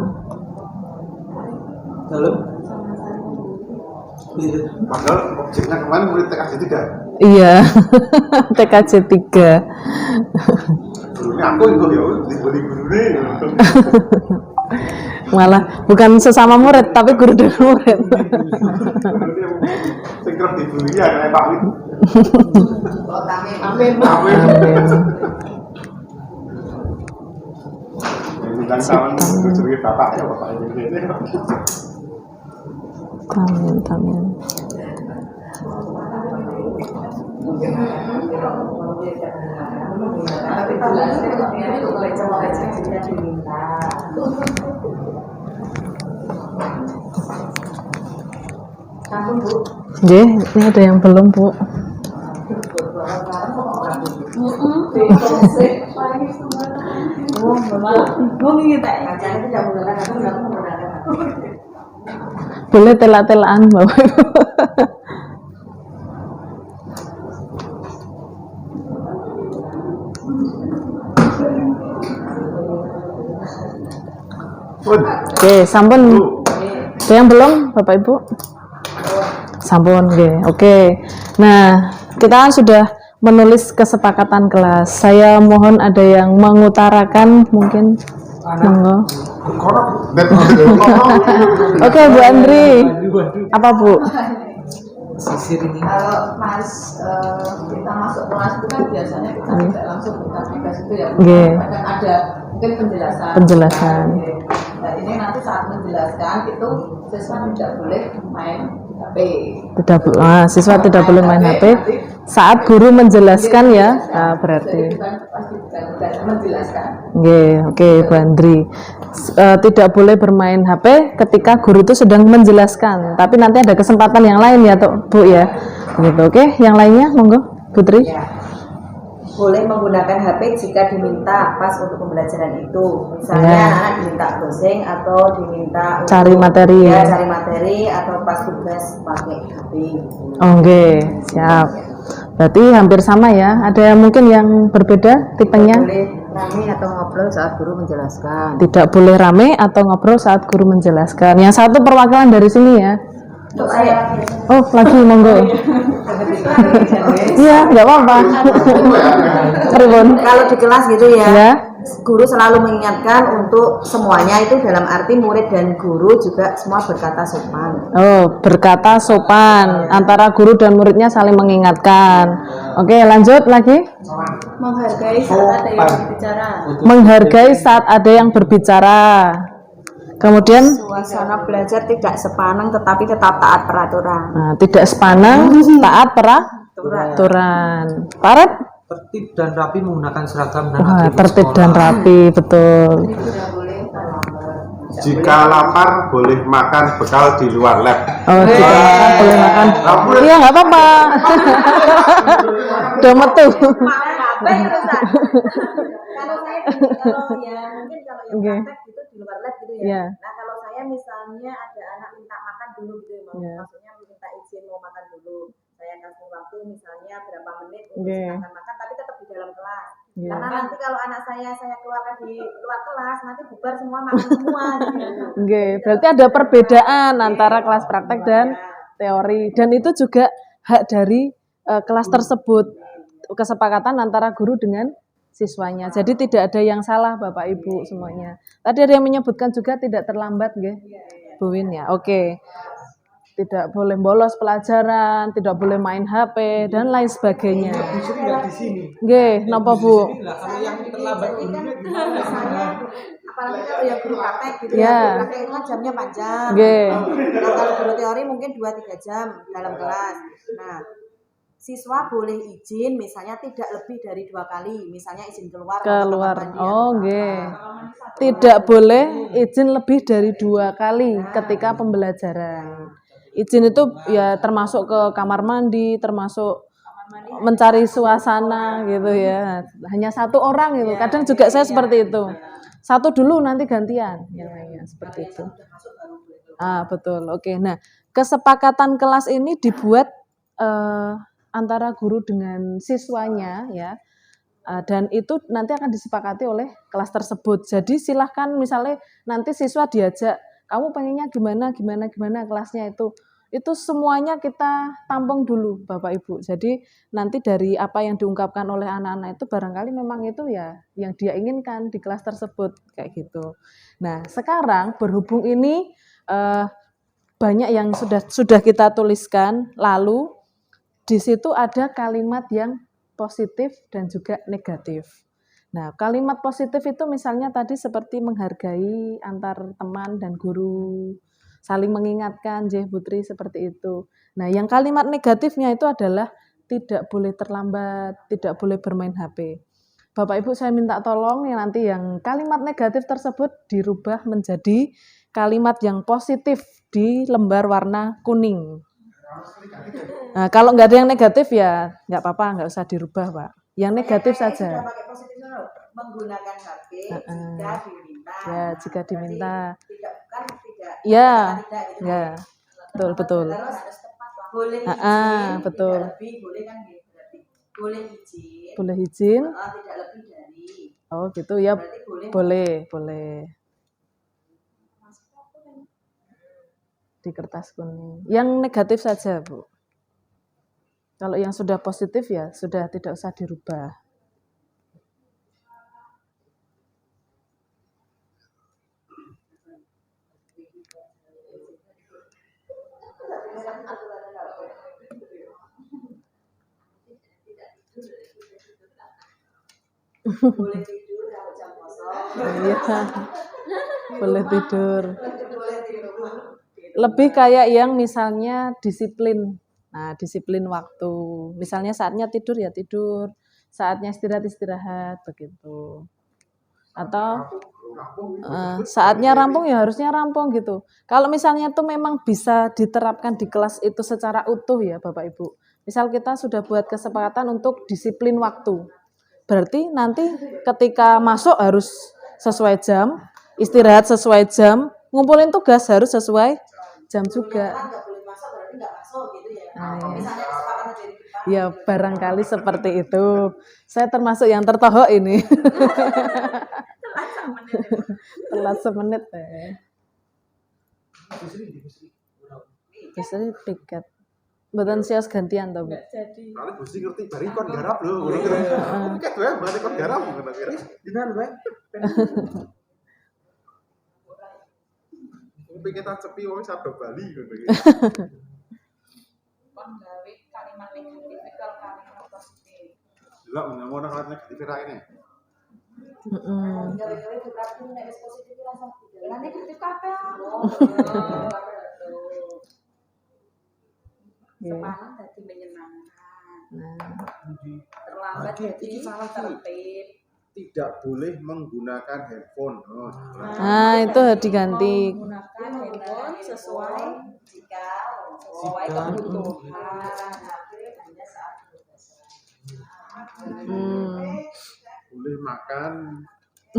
Lalu Padahal objeknya kemarin murid TKJ 3. Iya, TKJ 3. Gurunya aku ikut ya, dibeli gurunya. Malah bukan sesama murid, tapi guru dan murid. Sing kerep dibeli ya kayak Pak Wid. Amin. Amin. Ini kan tahun cerita bapak ya bapak ini. Amin, amin. Tapi jelas ini tuh boleh coba aja jadinya diminta. Ampun Bu. Nggih, ini ada yang belum, Bu. Boleh telak-telakan Bapak Ibu. Oke, sampun. Ada yang belum Bapak Ibu? Sampun, oke. Nah, kita kan sudah menulis kesepakatan kelas. Saya mohon ada yang mengutarakan mungkin. Monggo. Oke, Bu Andri. Apa Bu? Sisir ini. Kalau Mas kita masuk kelas itu kan biasanya kita tidak langsung buka tugas itu ya. Nggih. Kan ada mungkin penjelasan. Penjelasan. Nah ini nanti saat menjelaskan itu siswa tidak boleh main HP. Siswa tidak boleh main HP. Saat guru menjelaskan ya, nah, berarti. Jadi pasti bukan menjelaskan. Oke, Bu Andri. Tidak boleh bermain HP ketika guru itu sedang menjelaskan. Tapi nanti ada kesempatan yang lain ya, Bu ya. Gitu, oke. Yang lainnya, monggo, Putri. boleh menggunakan HP jika diminta pas untuk pembelajaran itu. Misalnya Ya. anak diminta browsing atau diminta Cari materi. ya, cari materi atau pas tugas pakai HP. Oke, siap. Berarti hampir sama ya. Ada yang mungkin yang berbeda tipenya? Boleh rame atau ngobrol saat guru menjelaskan. Tidak boleh rame atau ngobrol saat guru menjelaskan. Yang satu perwakilan dari sini ya. Untuk saya Oh, lagi monggo. Iya, nggak apa-apa. Pripun? kalau di kelas gitu ya, Ya. guru selalu mengingatkan untuk semuanya itu dalam arti murid dan guru juga semua berkata sopan. Oh, berkata sopan. Antara guru dan muridnya saling mengingatkan. Oke, lanjut lagi. Menghargai saat ada yang berbicara. Menghargai saat ada yang berbicara. Kemudian Suasana belajar tidak sepanang tetapi tetap taat peraturan. nah, tidak sepanang, taat peraturan. Paret? Tertib dan rapi menggunakan seragam dan Wah, atribut tertib sekolah. dan rapi, betul. Jika lapar boleh makan bekal di luar lab. Oh, tidak makan, boleh makan. Iya, nggak apa-apa. Udah metu. Kalau saya kalau ya mungkin kalau yang Oke. praktek gitu di luar lab gitu ya. Iya. Nah kalau saya misalnya ada anak minta makan dulu gitu ya, Iya. maksudnya minta izin mau makan dulu. Saya kasih waktu misalnya berapa menit untuk Oke. silahkan makan tapi tetap di dalam kelas. Iya. Karena nanti kalau anak saya keluarkan di luar kelas nanti bubar semua makan semua gitu. Oke, berarti ada perbedaan antara kelas praktek dan teori. Dan itu juga hak dari kelas tersebut. Kesepakatan antara guru dengan siswanya. Jadi tidak ada yang salah Bapak Ibu semuanya. Tadi ada yang menyebutkan juga tidak terlambat nggih, Bu Win ya. Oke. Tidak boleh bolos pelajaran, tidak boleh main HP dan lain sebagainya. Busuk nggak di sini. Nggih, napa Bu? Inilah kalau yang terlambat Tapi kan ini misalnya apalagi kalau yang guru praktek gitu Ya. ya, guru praktek itu kan jamnya panjang. Nggih. Nah kalau guru teori mungkin 2-3 jam dalam kelas. Nah siswa boleh izin misalnya tidak lebih dari 2 kali, misalnya izin keluar atau Keluar. kamar mandi Oh, atau nggih. apa. Tidak boleh izin lebih dari 2 kali ketika pembelajaran. Izin itu ya termasuk ke kamar mandi, termasuk mencari suasana gitu ya. Hanya satu orang gitu. Kadang juga saya seperti itu. Satu dulu nanti gantian yang lainnya seperti itu. Ah, betul. Oke. Nah, kesepakatan kelas ini dibuat antara guru dengan siswanya ya. Dan itu nanti akan disepakati oleh kelas tersebut. Jadi silahkan misalnya nanti siswa diajak, kamu pengennya gimana kelasnya itu semuanya kita tampung dulu Bapak Ibu. Jadi nanti dari apa yang diungkapkan oleh anak-anak itu barangkali memang itu ya yang dia inginkan di kelas tersebut kayak gitu. Nah sekarang berhubung ini banyak yang sudah kita tuliskan, lalu di situ ada kalimat yang positif dan juga negatif. Nah, kalimat positif itu misalnya tadi seperti menghargai antar teman dan guru, saling mengingatkan, Jeh Putri seperti itu. Nah, yang kalimat negatifnya itu adalah tidak boleh terlambat, tidak boleh bermain HP. Bapak Ibu saya minta tolong ya nanti yang kalimat negatif tersebut dirubah menjadi kalimat yang positif di lembar warna kuning. Nah, kalau nggak ada yang negatif ya nggak apa-apa, nggak usah dirubah Pak. Yang negatif Saya saja. sudah pakai positifnya loh, menggunakan HP jika diminta. Ya, jika diminta. Tidak bukan tidak. Ya, Tidak gitu. ya, betul. Terus boleh izin, betul. tidak lebih, boleh kan gitu berarti. Boleh izin, Boleh izin. tidak lebih dari. Oh gitu ya, Berarti boleh. boleh. Di kertas kuning. Yang negatif saja Bu. Kalau yang sudah positif ya sudah tidak usah dirubah. Boleh tidur kalau jam kosong. Iya. Boleh tidur. Boleh tidur. Lebih kayak yang misalnya disiplin. Nah, disiplin waktu. Misalnya saatnya tidur ya tidur, saatnya istirahat begitu. Atau saatnya rampung ya harusnya rampung gitu. Kalau misalnya itu memang bisa diterapkan di kelas itu secara utuh ya Bapak Ibu. Misal kita sudah buat kesepakatan untuk disiplin waktu. berarti nanti ketika masuk harus sesuai jam, istirahat sesuai jam, ngumpulin tugas harus sesuai jam juga. Nggak boleh masuk berarti nggak masuk gitu ya. Nah, Kalau iya. misalnya kesepakatan dari kita. Ya barangkali seperti itu. Saya termasuk yang tertohok ini. Telat semenit Justru tiket. Mboten sios gantian to, Bu. Soalnya Gusti ngerti bari kon garap lho, ngono kira. Tiket wae bari kon garap ngono kira. Dengan wae. Mungkin kita cepi wong sado Bali ngono iki. Kon gawe kalimat negatif kalau kalimat positif. Delok ngono kan negatif ra ini. Gawe-gawe berarti nek wis positif rasa Lah negatif kabeh. Semalam tadi menyenangkan. Terlambat Iki jadi salah iki. tertib. Tidak boleh menggunakan handphone. Oh, Nah, itu diganti. Menggunakan handphone sesuai jika sesuai kebutuhan. hanya saat berpuasa. boleh makan.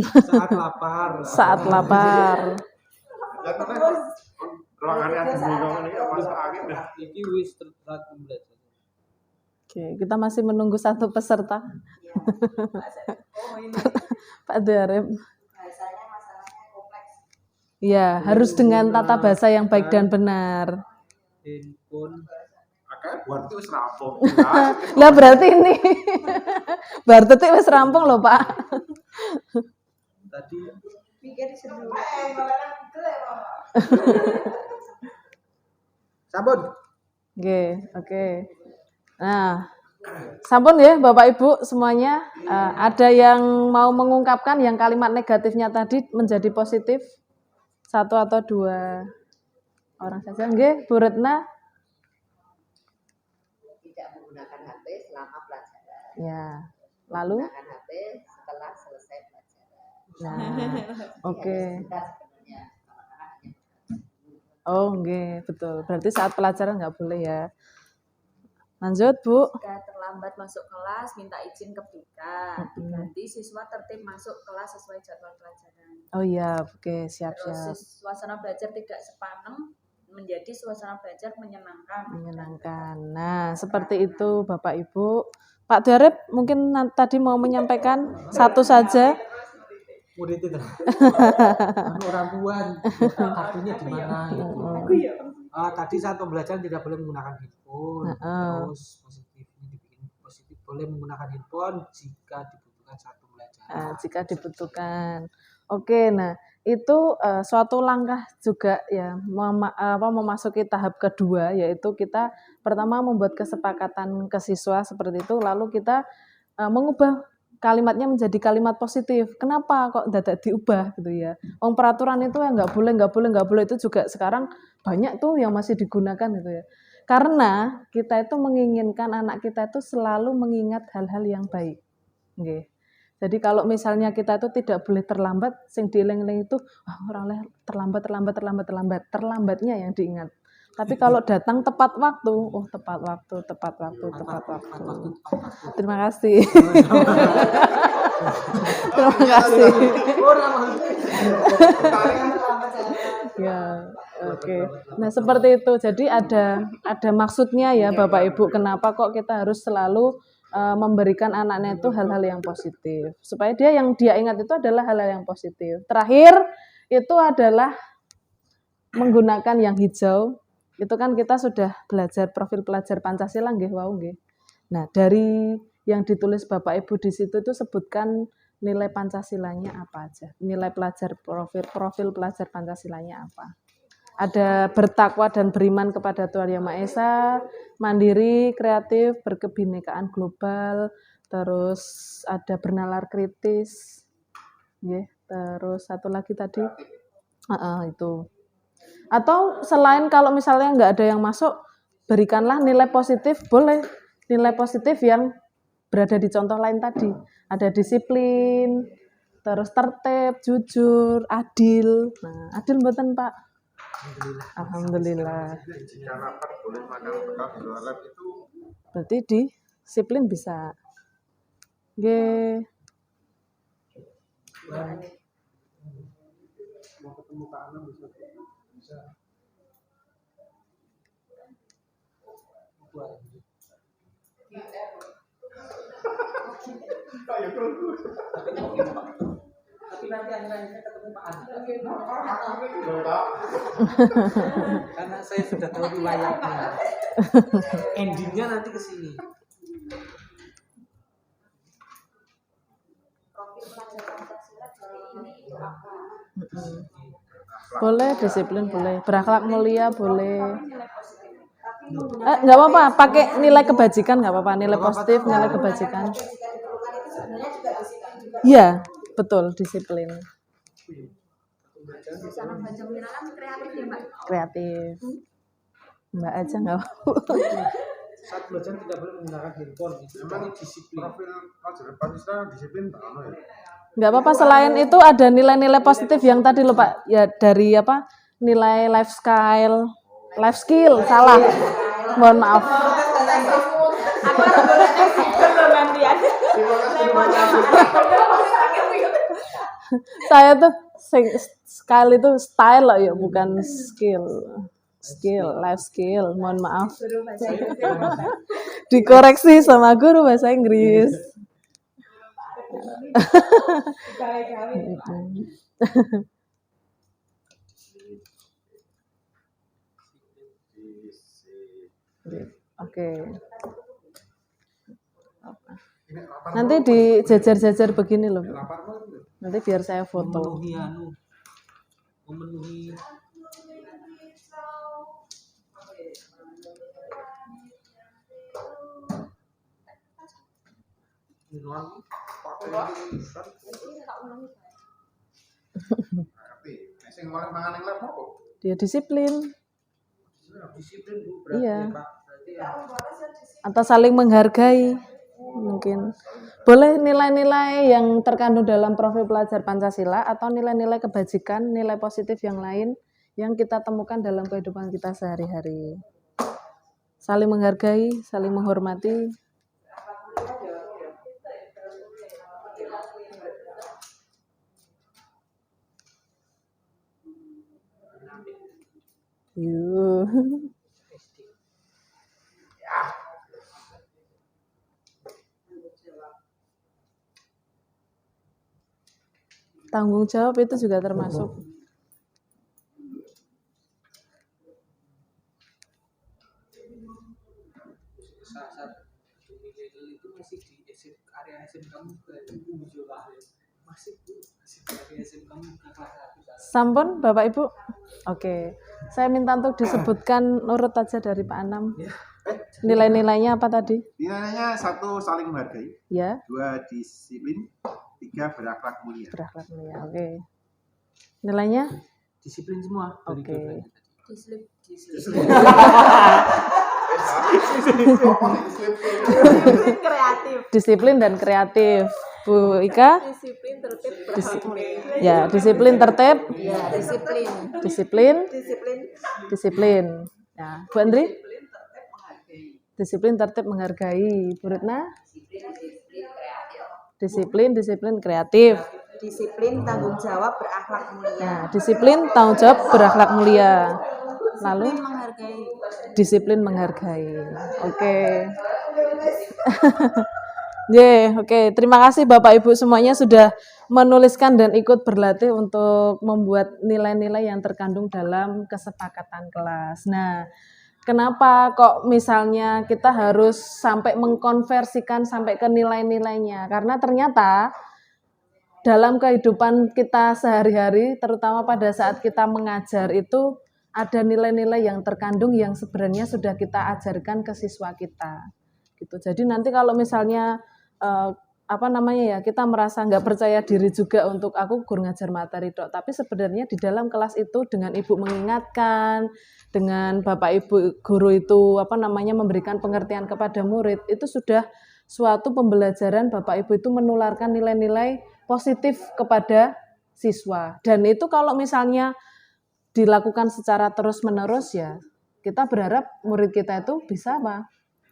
Saat lapar. Saat lapar. Ya terus ruangannya adem ngomong ini masuk angin dah. Iki wis saat pembelajaran. Oke, kita masih menunggu satu peserta. Oh ini Pak Darep. Bahasanya masalahnya kompleks. Ya, harus dengan tata bahasa yang baik dan benar. Handphone. Makanya buat itu wis rampung. Lah berarti ini bar detik wis rampung loh, Pak. Tadi pikir sebelum sabun. Oke. Nah, sampun ya Bapak Ibu semuanya. Ada yang mau mengungkapkan yang kalimat negatifnya tadi menjadi positif? Satu atau dua orang saja. Nggih, Bu Retna. Tidak menggunakan HP selama pelajaran. Ya. Lalu? Menggunakan HP setelah selesai pelajaran. Nah, oke. Kita sebenarnya kadang-kadang hanya Oh, nggih, betul. Berarti saat pelajaran nggak boleh ya. Lanjut, Bu. jika terlambat masuk kelas minta izin ke BK. Diganti siswa tertib masuk kelas sesuai jadwal pelajaran. Oh iya, oke, Terus siap-siap. suasana belajar tidak sepanem menjadi suasana belajar menyenangkan. Menyenangkan. Nah, seperti itu Bapak Ibu. Pak Darep mungkin tadi mau menyampaikan satu saja. Murid itu. Orang tuan. Kartunya di mana gitu. Tadi saat pembelajaran tidak boleh menggunakan handphone. Terus positifnya dibikin positif boleh menggunakan handphone jika dibutuhkan saat pembelajaran. Jika dibutuhkan. Oke, nah itu suatu langkah juga ya memasuki tahap kedua, yaitu kita pertama membuat kesepakatan ke siswa seperti itu, lalu kita mengubah kalimatnya menjadi kalimat positif. Kenapa kok dadak diubah gitu ya? Peraturan itu ya nggak boleh itu juga sekarang banyak tuh yang masih digunakan gitu ya. Karena kita itu menginginkan anak kita itu selalu mengingat hal-hal yang baik. Nggih. Jadi kalau misalnya kita itu tidak boleh terlambat, sing dieling-eling itu orang terlambatnya yang diingat. Tapi kalau datang tepat waktu, tepat waktu. Terima kasih. Terima kasih. Ya, oke. Nah, seperti itu. Jadi ada maksudnya ya Bapak Ibu, kenapa kok kita harus selalu memberikan anaknya itu hal-hal yang positif. Supaya yang dia ingat itu adalah hal-hal yang positif. Terakhir itu adalah menggunakan yang hijau. Itu kan kita sudah belajar profil pelajar Pancasila nggih wau nggih. Nah, dari yang ditulis Bapak Ibu di situ itu sebutkan nilai Pancasilanya apa aja. Nilai pelajar profil pelajar Pancasilanya apa. Ada bertakwa dan beriman kepada Tuhan Yang Maha Esa, mandiri, kreatif, berkebinekaan global, terus ada bernalar kritis. Terus satu lagi tadi itu. Atau selain kalau misalnya nggak ada yang masuk, berikanlah nilai positif, boleh. Nilai positif yang berada di contoh lain tadi. Ada disiplin, terus tertib, jujur, adil. Nah, adil mboten Pak? Alhamdulillah. Jika lapar boleh makan bekal di luar lab itu Berarti disiplin bisa. Nggih. Mau ketemu Kak Anam bisa. Bisa. Buat. Tapi nanti akhirnya ketemu Pak Anam. Karena saya sudah tahu riwayatnya. Endingnya nanti ke sini. Profil pelajar Pancasila dari ini itu apa? Boleh disiplin boleh, berakhlak mulia boleh. Nggak apa-apa, pakai nilai kebajikan nggak apa-apa, nilai positif, nilai kebajikan. Kebajikan diperlukan itu sebenarnya juga disiplin juga. Iya, betul disiplin, Suasana baca Mira kan kreatif ya Mbak. kreatif. Mbak aja nggak apa-apa. Saat belajar tidak boleh menggunakan handphone. Itu Emang disiplin. profil pelajaran Pancasila disiplin tak ono ya? Nggak apa-apa, selain itu ada nilai-nilai positif yang tadi loh Pak, ya dari apa, nilai life skill, salah. Mohon maaf. Aku harus boleh gantian. Saya tuh skill itu style loh ya, bukan skill. Life skill, mohon maaf. Dikoreksi sama guru bahasa Inggris. Oke. Ini lapar Nanti dijajar-jajar begini loh. Bu. lapar banget. Nanti biar saya foto. Memenuhi Ngerti. Nek sing oleh mangan ning lab apa? Dia disiplin. disiplin Bu, berarti Iya. ya, Pak. Berarti ya. Atau saling menghargai mungkin. Boleh nilai-nilai yang terkandung dalam profil pelajar Pancasila atau nilai-nilai kebajikan, nilai positif yang lain yang kita temukan dalam kehidupan kita sehari-hari. Saling menghargai, saling menghormati. Yuh. Tanggung jawab itu juga termasuk. Saat milenial itu masih di area SMK Muka itu juga masih di area SMK Muka kelas 1. Sampun Bapak Ibu? Oke. Saya minta untuk disebutkan urut aja dari Pak Anam. Nilai-nilainya apa tadi? Nilainya 1 saling menghargai, Ya, 2 disiplin, 3 berakhlak mulia. berakhlak mulia. Oke. Nilainya? Disiplin semua. dari Oke. dua-duanya tadi. Kreatif. Disiplin dan kreatif. Bu Ika? Disiplin tertib Ya, disiplin tertib, Ya, disiplin. disiplin, Disiplin disiplin. Ya, Bu Andri? Disiplin tertib menghargai. Bu Retna? Disiplin, disiplin kreatif. disiplin tanggung jawab berakhlak mulia. Nah, disiplin tanggung jawab berakhlak mulia. Lalu Menghargai. disiplin menghargai. Oke. Oke. Terima kasih Bapak Ibu semuanya sudah menuliskan dan ikut berlatih untuk membuat nilai-nilai yang terkandung dalam kesepakatan kelas. Nah, kenapa kok misalnya kita harus sampai mengkonversikan sampai ke nilai-nilainya? Karena ternyata dalam kehidupan kita sehari-hari, terutama pada saat kita mengajar itu ada nilai-nilai yang terkandung yang sebenarnya sudah kita ajarkan ke siswa kita. Gitu. Jadi nanti kalau misalnya kita merasa nggak percaya diri juga untuk aku guru ngajar materi dok, tapi sebenarnya di dalam kelas itu dengan ibu mengingatkan, dengan bapak ibu guru itu memberikan pengertian kepada murid, itu sudah suatu pembelajaran bapak ibu itu menularkan nilai-nilai positif kepada siswa. Dan itu kalau misalnya dilakukan secara terus-menerus ya, kita berharap murid kita itu bisa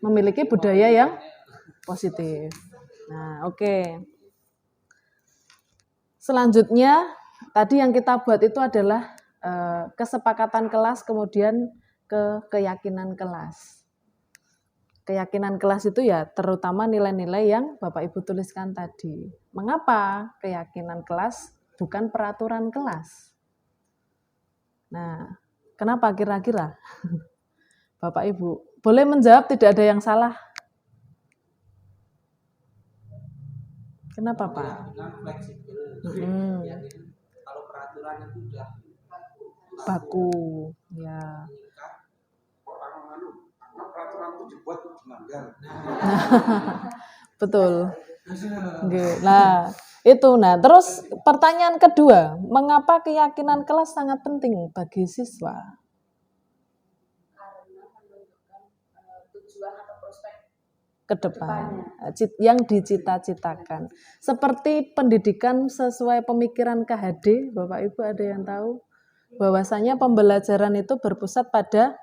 memiliki budaya yang positif. Nah, oke. Selanjutnya, tadi yang kita buat itu adalah kesepakatan kelas, kemudian keyakinan kelas. Keyakinan kelas itu ya terutama nilai-nilai yang Bapak Ibu tuliskan tadi. Mengapa keyakinan kelas bukan peraturan kelas? Nah, kenapa kira-kira? Bapak Ibu, boleh menjawab, tidak ada yang salah. Kenapa Pak? Bilang fleksibel. Hmm, Kalau peraturan itu udah baku, ya. mengikat. Orang karena peraturan itu dibuat untuk dilanggar. Betul. Oke. Nah, itu. Nah, terus pertanyaan kedua, mengapa keyakinan kelas sangat penting bagi siswa? Karena menunjukkan tujuan atau prospek Ke depan yang dicita-citakan. Seperti pendidikan sesuai pemikiran KHD, Bapak Ibu ada yang tahu? Bahwasanya pembelajaran itu berpusat pada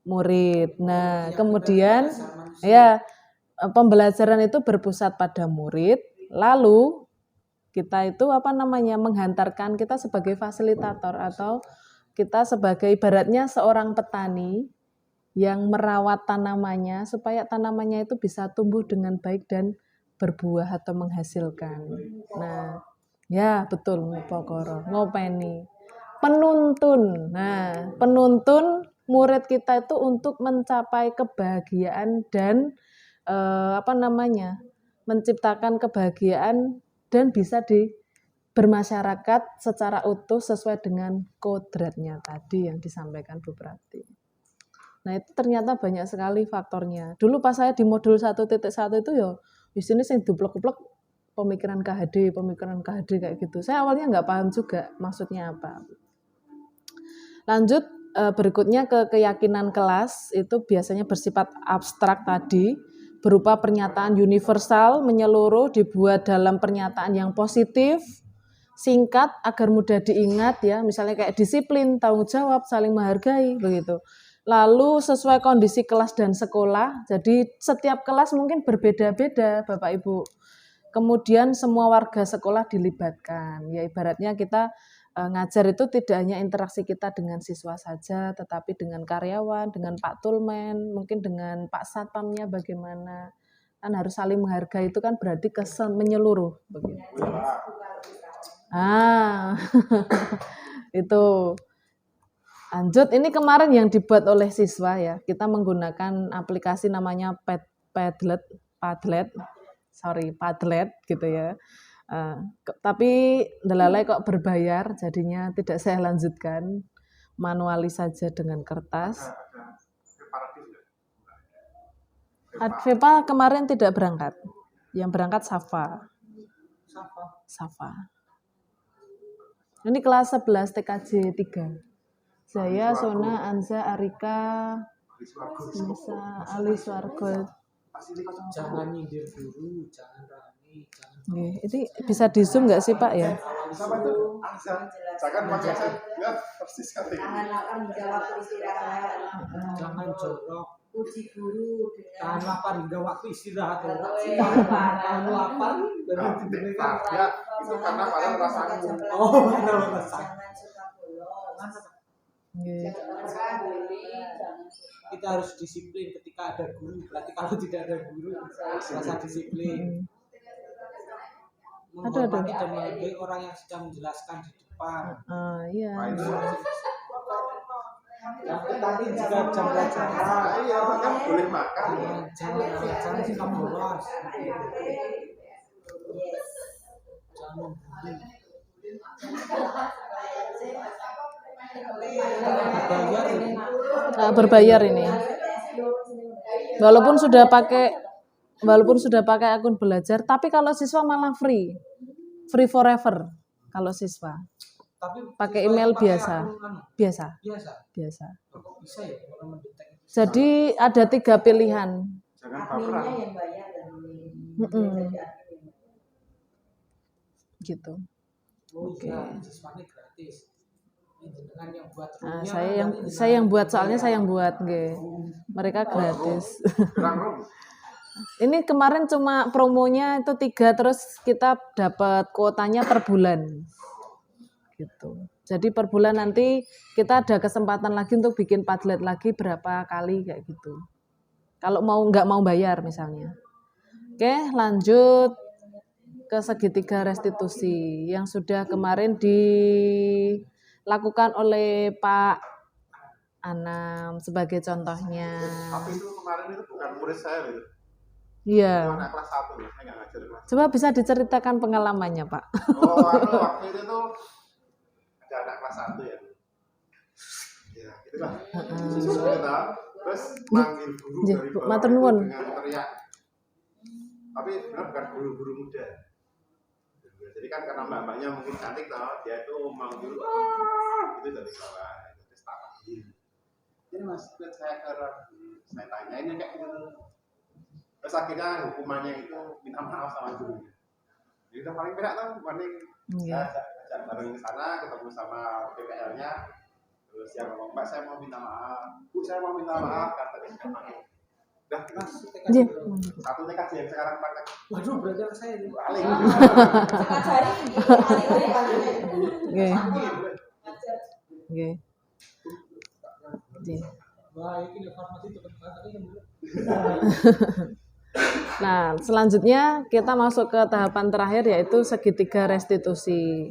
murid. Nah, kemudian ya pembelajaran itu berpusat pada murid, lalu kita itu menghantarkan, kita sebagai fasilitator atau kita sebagai ibaratnya seorang petani yang merawat tanamannya supaya tanamannya itu bisa tumbuh dengan baik dan berbuah atau menghasilkan. Nah, ya betul, ngopokoro, ngopeni. Penuntun. Nah, penuntun murid kita itu untuk mencapai kebahagiaan dan menciptakan kebahagiaan dan bisa bermasyarakat secara utuh sesuai dengan kodratnya tadi yang disampaikan Bu Prati. Nah, itu ternyata banyak sekali faktornya. Dulu pas saya di modul 1.1 itu ya di sini saya duplek-duplek pemikiran KHD kayak gitu. Saya awalnya nggak paham juga maksudnya apa. Lanjut berikutnya ke keyakinan kelas, itu biasanya bersifat abstrak tadi, berupa pernyataan universal menyeluruh, dibuat dalam pernyataan yang positif, singkat agar mudah diingat ya, misalnya kayak disiplin, tanggung jawab, saling menghargai begitu. Lalu sesuai kondisi kelas dan sekolah, jadi setiap kelas mungkin berbeda-beda Bapak Ibu. Kemudian semua warga sekolah dilibatkan, ya ibaratnya kita ngajar itu tidak hanya interaksi kita dengan siswa saja, tetapi dengan karyawan, dengan Pak Tulmen, mungkin dengan Pak Satpamnya bagaimana. Kan harus saling menghargai, itu kan berarti menyeluruh begitu. Itu. Lanjut, ini kemarin yang dibuat oleh siswa ya. Kita menggunakan aplikasi namanya Padlet gitu ya. Tapi delalai kok berbayar, jadinya tidak saya lanjutkan. Manualis saja dengan kertas. Advepa kemarin tidak berangkat. Yang berangkat Safa. Ini kelas 11 TKJ 3. Saya, Sona, Anza, Arika, Nisa, Ali Swargo. Jangan nyindir dulu, jangan rame, jangan. Ini bisa di zoom nggak sih Pak ya? Sama itu jangan pakai ya persis sekali. Tahan lapar hingga waktu istirahat. Jangan jorok. Puji guru Tahan dengan lapar hingga waktu istirahat. Tahan lapar Nah, titik ya itu karena pada rasamu. Jangan suka bolos. jangan suka bully, jangan suka Kita harus disiplin ketika ada guru. Berarti kalau tidak ada guru, rasa disiplin. Menghormati dan menghargai orang yang sedang menjelaskan di depan. Iya. Tapi jika jam pelajaran, Iya, kan boleh makan. jangan suka bolos. Jangan membuli. Bayar ini. Berbayar ini. Walaupun sudah pakai akun belajar, tapi kalau siswa malah free forever kalau siswa. Tapi Pakai siswa email itu pakai biasa. akun Biasa. biasa. Kok bisa ya orang mendetek itu? Jadi ada 3 pilihan. Jangan adminnya baperan. yang bayar dan Mm-mm. Gitu. Oh iya, siswanya gratis. Ini dengan yang buat Nah, roomnya saya yang buat, soalnya saya yang buat, nggih. Mereka gratis. Kurang rum. Ini kemarin cuma promonya itu 3, terus kita dapat kuotanya per bulan. Gitu. Jadi per bulan nanti kita ada kesempatan lagi untuk bikin Padlet lagi berapa kali kayak gitu. Kalau nggak mau bayar misalnya. Oke, lanjut ke segitiga restitusi yang sudah kemarin dilakukan oleh Pak Anam sebagai contohnya. Tapi itu kemarin itu bukan murid saya gitu. Itu Iya. anak kelas 1 loh, saya nggak ngajar kelas. Coba bisa diceritakan pengalamannya, Pak. Oh, waktu itu tuh ada anak kelas 1 ya. Ya, gitu lah. Siswa kita terus manggil guru Nggih, dari Bu, bawah matur itu nuwun. dengan teriak. Tapi sebenarnya bukan guru-guru muda. Jadi kan karena mbak-mbaknya mungkin cantik toh, dia itu manggil itu dari bawah, terus tak panggil. Ini mas, saya ke saya tanya ini kayak gitu. Terus akhirnya hukumannya itu minta maaf sama gurunya. Jadi udah paling berat tuh, paling Iya. saya ajak bareng ke sana, ketemu sama PPL-nya. Terus dia ngomong, Mbak saya mau minta maaf, Bu saya mau minta maaf, kata dia pakai. Udah mas, Nggih. satu TKJ yang sekarang pakai. Waduh, berarti anak saya ini. Paling. Ngajari Nggih. Nggih. Nggih. Wah, ini farmasi cepat banget ini. Nah, selanjutnya kita masuk ke tahapan terakhir yaitu segitiga restitusi.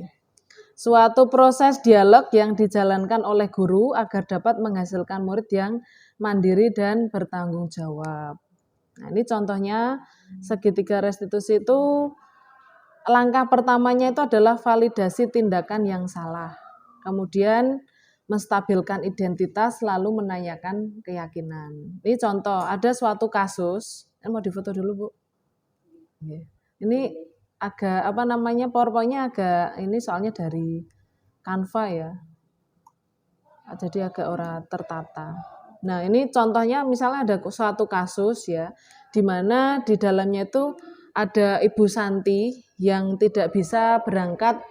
Suatu proses dialog yang dijalankan oleh guru agar dapat menghasilkan murid yang mandiri dan bertanggung jawab. Nah, ini contohnya segitiga restitusi itu langkah pertamanya itu adalah validasi tindakan yang salah. Kemudian menstabilkan identitas lalu menanyakan keyakinan. Ini contoh, ada suatu kasus, mau difoto dulu Bu. Ini agak PowerPoint-nya agak ini soalnya dari Canva ya. Jadi agak ora tertata. Nah, ini contohnya misalnya ada suatu kasus ya, di mana di dalamnya itu ada Ibu Santi yang tidak bisa berangkat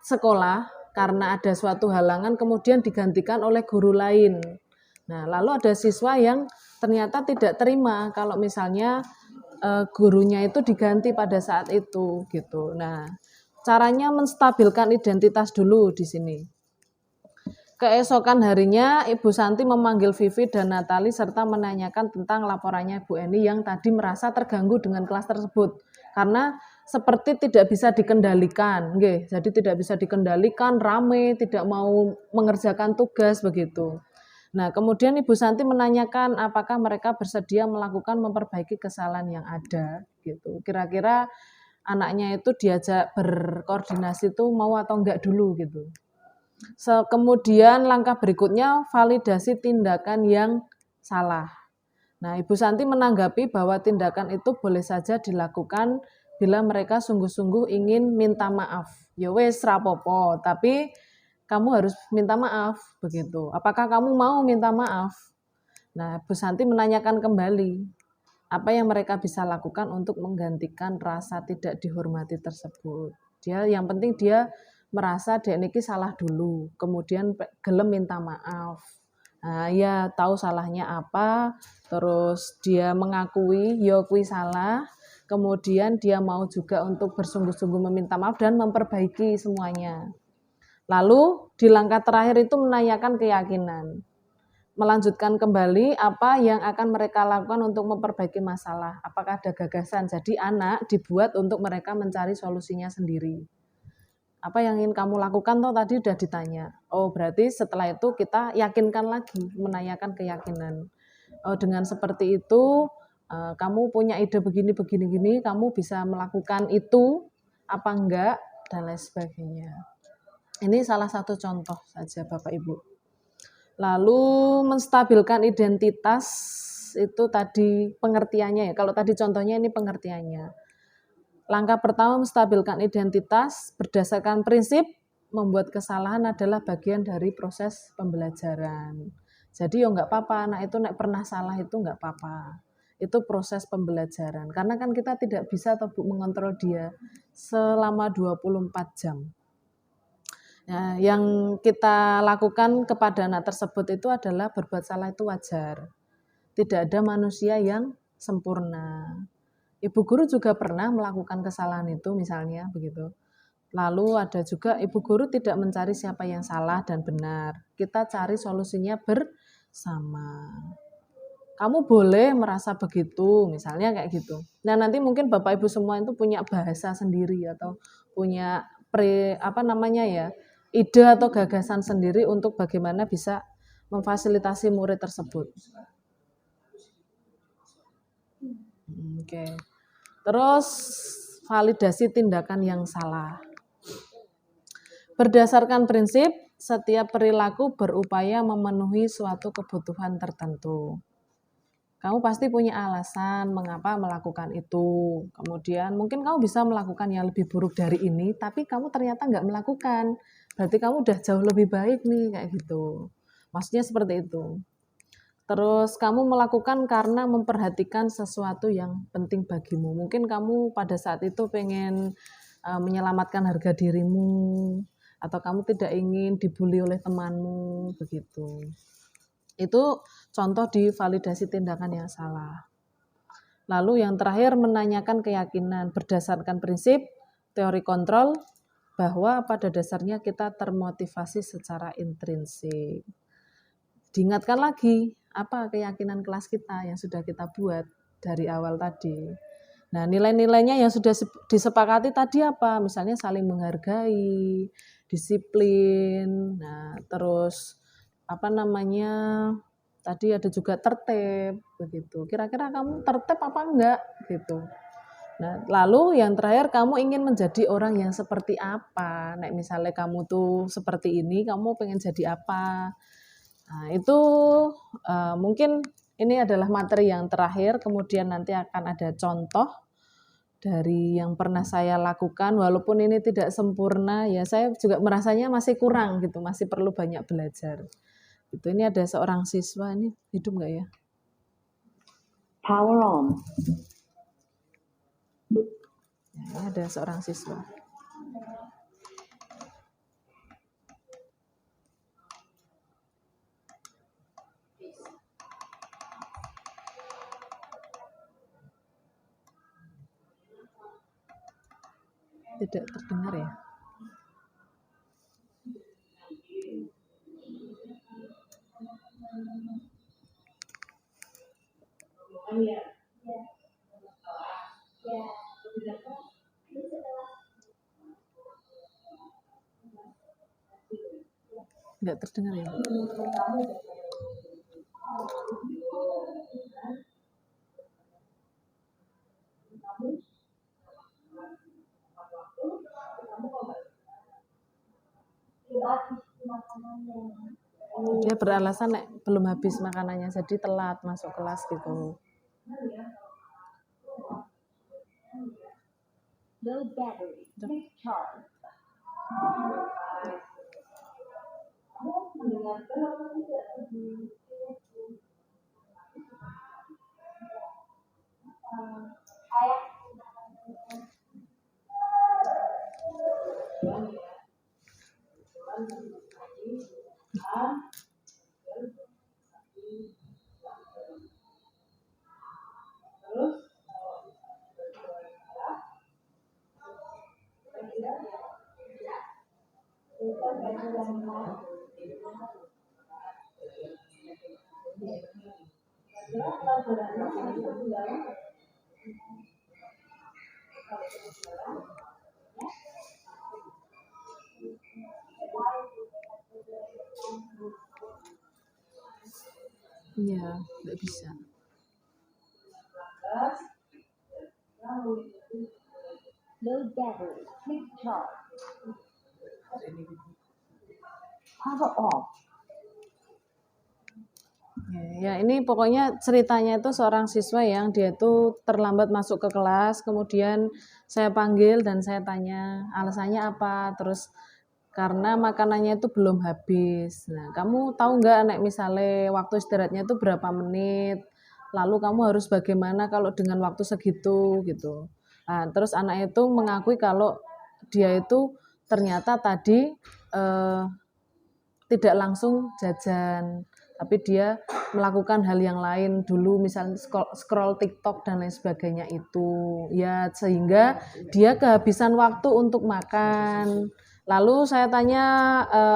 sekolah karena ada suatu halangan kemudian digantikan oleh guru lain. Nah, lalu ada siswa yang ternyata tidak terima kalau misalnya gurunya itu diganti pada saat itu gitu. Nah, caranya menstabilkan identitas dulu di sini. Keesokan harinya Ibu Santi memanggil Vivi dan Natali serta menanyakan tentang laporannya Bu Eni yang tadi merasa terganggu dengan kelas tersebut karena seperti tidak bisa dikendalikan, nggih. Jadi tidak bisa dikendalikan, rame, tidak mau mengerjakan tugas begitu. Nah, kemudian Ibu Santi menanyakan apakah mereka bersedia melakukan memperbaiki kesalahan yang ada gitu. Kira-kira anaknya itu diajak berkoordinasi itu mau atau enggak dulu gitu. Kemudian langkah berikutnya validasi tindakan yang salah. Nah, Ibu Santi menanggapi bahwa tindakan itu boleh saja dilakukan bila mereka sungguh-sungguh ingin minta maaf. Ya wes rapopo, tapi kamu harus minta maaf begitu. Apakah kamu mau minta maaf? Nah, Bu Santi menanyakan kembali apa yang mereka bisa lakukan untuk menggantikan rasa tidak dihormati tersebut. Yang penting dia merasa dek niki salah dulu, kemudian gelem minta maaf. Nah, ya tahu salahnya apa, terus dia mengakui yo kui salah, kemudian dia mau juga untuk bersungguh-sungguh meminta maaf dan memperbaiki semuanya. Lalu di langkah terakhir itu menanyakan keyakinan. Melanjutkan kembali apa yang akan mereka lakukan untuk memperbaiki masalah. Apakah ada gagasan? Jadi anak dibuat untuk mereka mencari solusinya sendiri. Apa yang ingin kamu lakukan toh tadi sudah ditanya. Oh, berarti setelah itu kita yakinkan lagi, menanyakan keyakinan. Oh, dengan seperti itu kamu punya ide begini, kamu bisa melakukan itu apa enggak dan lain sebagainya. Ini salah satu contoh saja Bapak Ibu. Lalu menstabilkan identitas itu tadi pengertiannya ya. Kalau tadi contohnya ini pengertiannya. Langkah pertama menstabilkan identitas berdasarkan prinsip membuat kesalahan adalah bagian dari proses pembelajaran. Jadi ya nggak apa-apa, anak itu nek pernah salah itu nggak apa-apa. Itu proses pembelajaran. Karena kan kita tidak bisa atau mengontrol dia selama 24 jam. Nah, yang kita lakukan kepada anak tersebut itu adalah berbuat salah itu wajar. Tidak ada manusia yang sempurna. Ibu guru juga pernah melakukan kesalahan itu misalnya begitu. Lalu ada juga ibu guru tidak mencari siapa yang salah dan benar. Kita cari solusinya bersama. Kamu boleh merasa begitu, misalnya kayak gitu. Nah, nanti mungkin Bapak Ibu semua itu punya bahasa sendiri atau punya ide atau gagasan sendiri untuk bagaimana bisa memfasilitasi murid tersebut. Oke. Terus validasi tindakan yang salah. Berdasarkan prinsip, setiap perilaku berupaya memenuhi suatu kebutuhan tertentu. Kamu pasti punya alasan mengapa melakukan itu. Kemudian mungkin kamu bisa melakukan yang lebih buruk dari ini, tapi kamu ternyata nggak melakukan. Berarti kamu udah jauh lebih baik nih, kayak gitu. Maksudnya seperti itu. Terus kamu melakukan karena memperhatikan sesuatu yang penting bagimu. Mungkin kamu pada saat itu pengen menyelamatkan harga dirimu, atau kamu tidak ingin dibully oleh temanmu, begitu. Itu contoh di validasi tindakan yang salah. Lalu yang terakhir menanyakan keyakinan berdasarkan prinsip teori kontrol bahwa pada dasarnya kita termotivasi secara intrinsik. Diingatkan lagi apa keyakinan kelas kita yang sudah kita buat dari awal tadi. Nah, nilai-nilainya yang sudah disepakati tadi apa? Misalnya saling menghargai, disiplin, nah terus tadi ada juga tertib begitu. Kira-kira kamu tertib apa enggak gitu. Nah, lalu yang terakhir kamu ingin menjadi orang yang seperti apa? Nek misalnya kamu tuh seperti ini, kamu pengen jadi apa? Nah, itu mungkin ini adalah materi yang terakhir, kemudian nanti akan ada contoh dari yang pernah saya lakukan, walaupun ini tidak sempurna, ya saya juga merasanya masih kurang gitu, masih perlu banyak belajar. Itu ini ada seorang siswa, ini hidup nggak ya? Power on. Ini ada seorang siswa. Tidak terdengar ya? Nggak terdengar ya? Dia beralasan belum habis makanannya, jadi telat masuk kelas gitu. Low battery. Quick charge. Iya, nggak bisa. Low battery. Quick charge. Power off. Ya, ini pokoknya ceritanya itu seorang siswa yang dia itu terlambat masuk ke kelas, kemudian saya panggil dan saya tanya alasannya apa, terus karena makanannya itu belum habis. Nah, kamu tahu nggak nek misalnya waktu istirahatnya itu berapa menit, lalu kamu harus bagaimana kalau dengan waktu segitu gitu. Nah, terus anak itu mengakui kalau dia itu ternyata tadi tidak langsung jajan, tapi dia melakukan hal yang lain dulu, misalnya scroll TikTok dan lain sebagainya itu ya, sehingga dia kehabisan waktu untuk makan. Lalu saya tanya,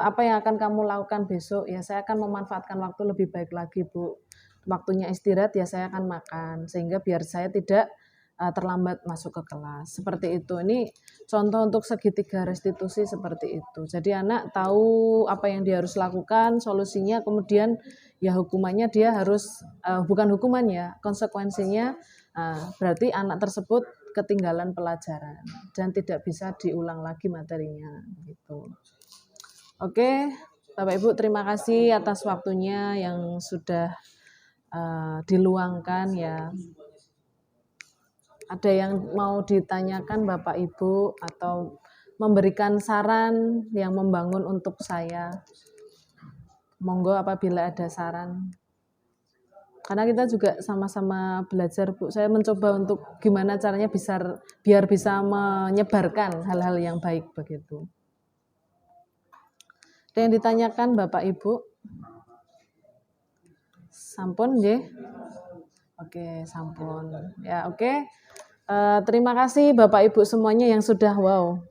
apa yang akan kamu lakukan besok? Ya saya akan memanfaatkan waktu lebih baik lagi, Bu. Waktunya istirahat ya saya akan makan, sehingga biar saya tidak terlambat masuk ke kelas. Seperti itu. Ini contoh untuk segitiga restitusi seperti itu. Jadi anak tahu apa yang dia harus lakukan, solusinya, kemudian ya hukumannya dia harus, bukan hukumannya, konsekuensinya berarti anak tersebut ketinggalan pelajaran dan tidak bisa diulang lagi materinya gitu. Oke, Bapak Ibu terima kasih atas waktunya yang sudah diluangkan ya. Ada yang mau ditanyakan Bapak Ibu atau memberikan saran yang membangun untuk saya? Monggo apabila ada saran. Karena kita juga sama-sama belajar, Bu. Saya mencoba untuk gimana caranya biar bisa menyebarkan hal-hal yang baik begitu. Ada yang ditanyakan Bapak Ibu? Sampun nggih? Oke, sampun. Ya, oke. Terima kasih Bapak Ibu semuanya yang sudah wow.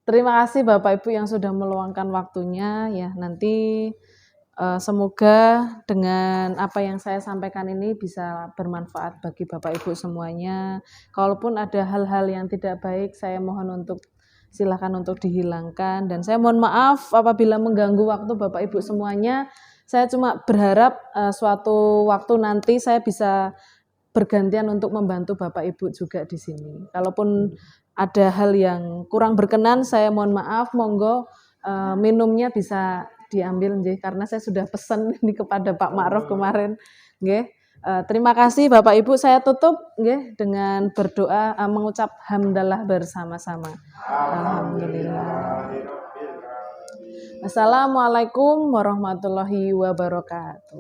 Terima kasih Bapak Ibu yang sudah meluangkan waktunya ya. Nanti semoga dengan apa yang saya sampaikan ini bisa bermanfaat bagi Bapak Ibu semuanya. Kalaupun ada hal-hal yang tidak baik, saya mohon untuk silakan untuk dihilangkan, dan saya mohon maaf apabila mengganggu waktu Bapak Ibu semuanya. Saya cuma berharap suatu waktu nanti saya bisa bergantian untuk membantu Bapak Ibu juga di sini. Kalaupun ada hal yang kurang berkenan, saya mohon maaf, monggo minumnya bisa diambil nggih, karena saya sudah pesan ini kepada Pak Ma'ruf kemarin nggih. Terima kasih Bapak Ibu, saya tutup nggih dengan berdoa, mengucap hamdalah bersama-sama. Alhamdulillah. Assalamualaikum warahmatullahi wabarakatuh.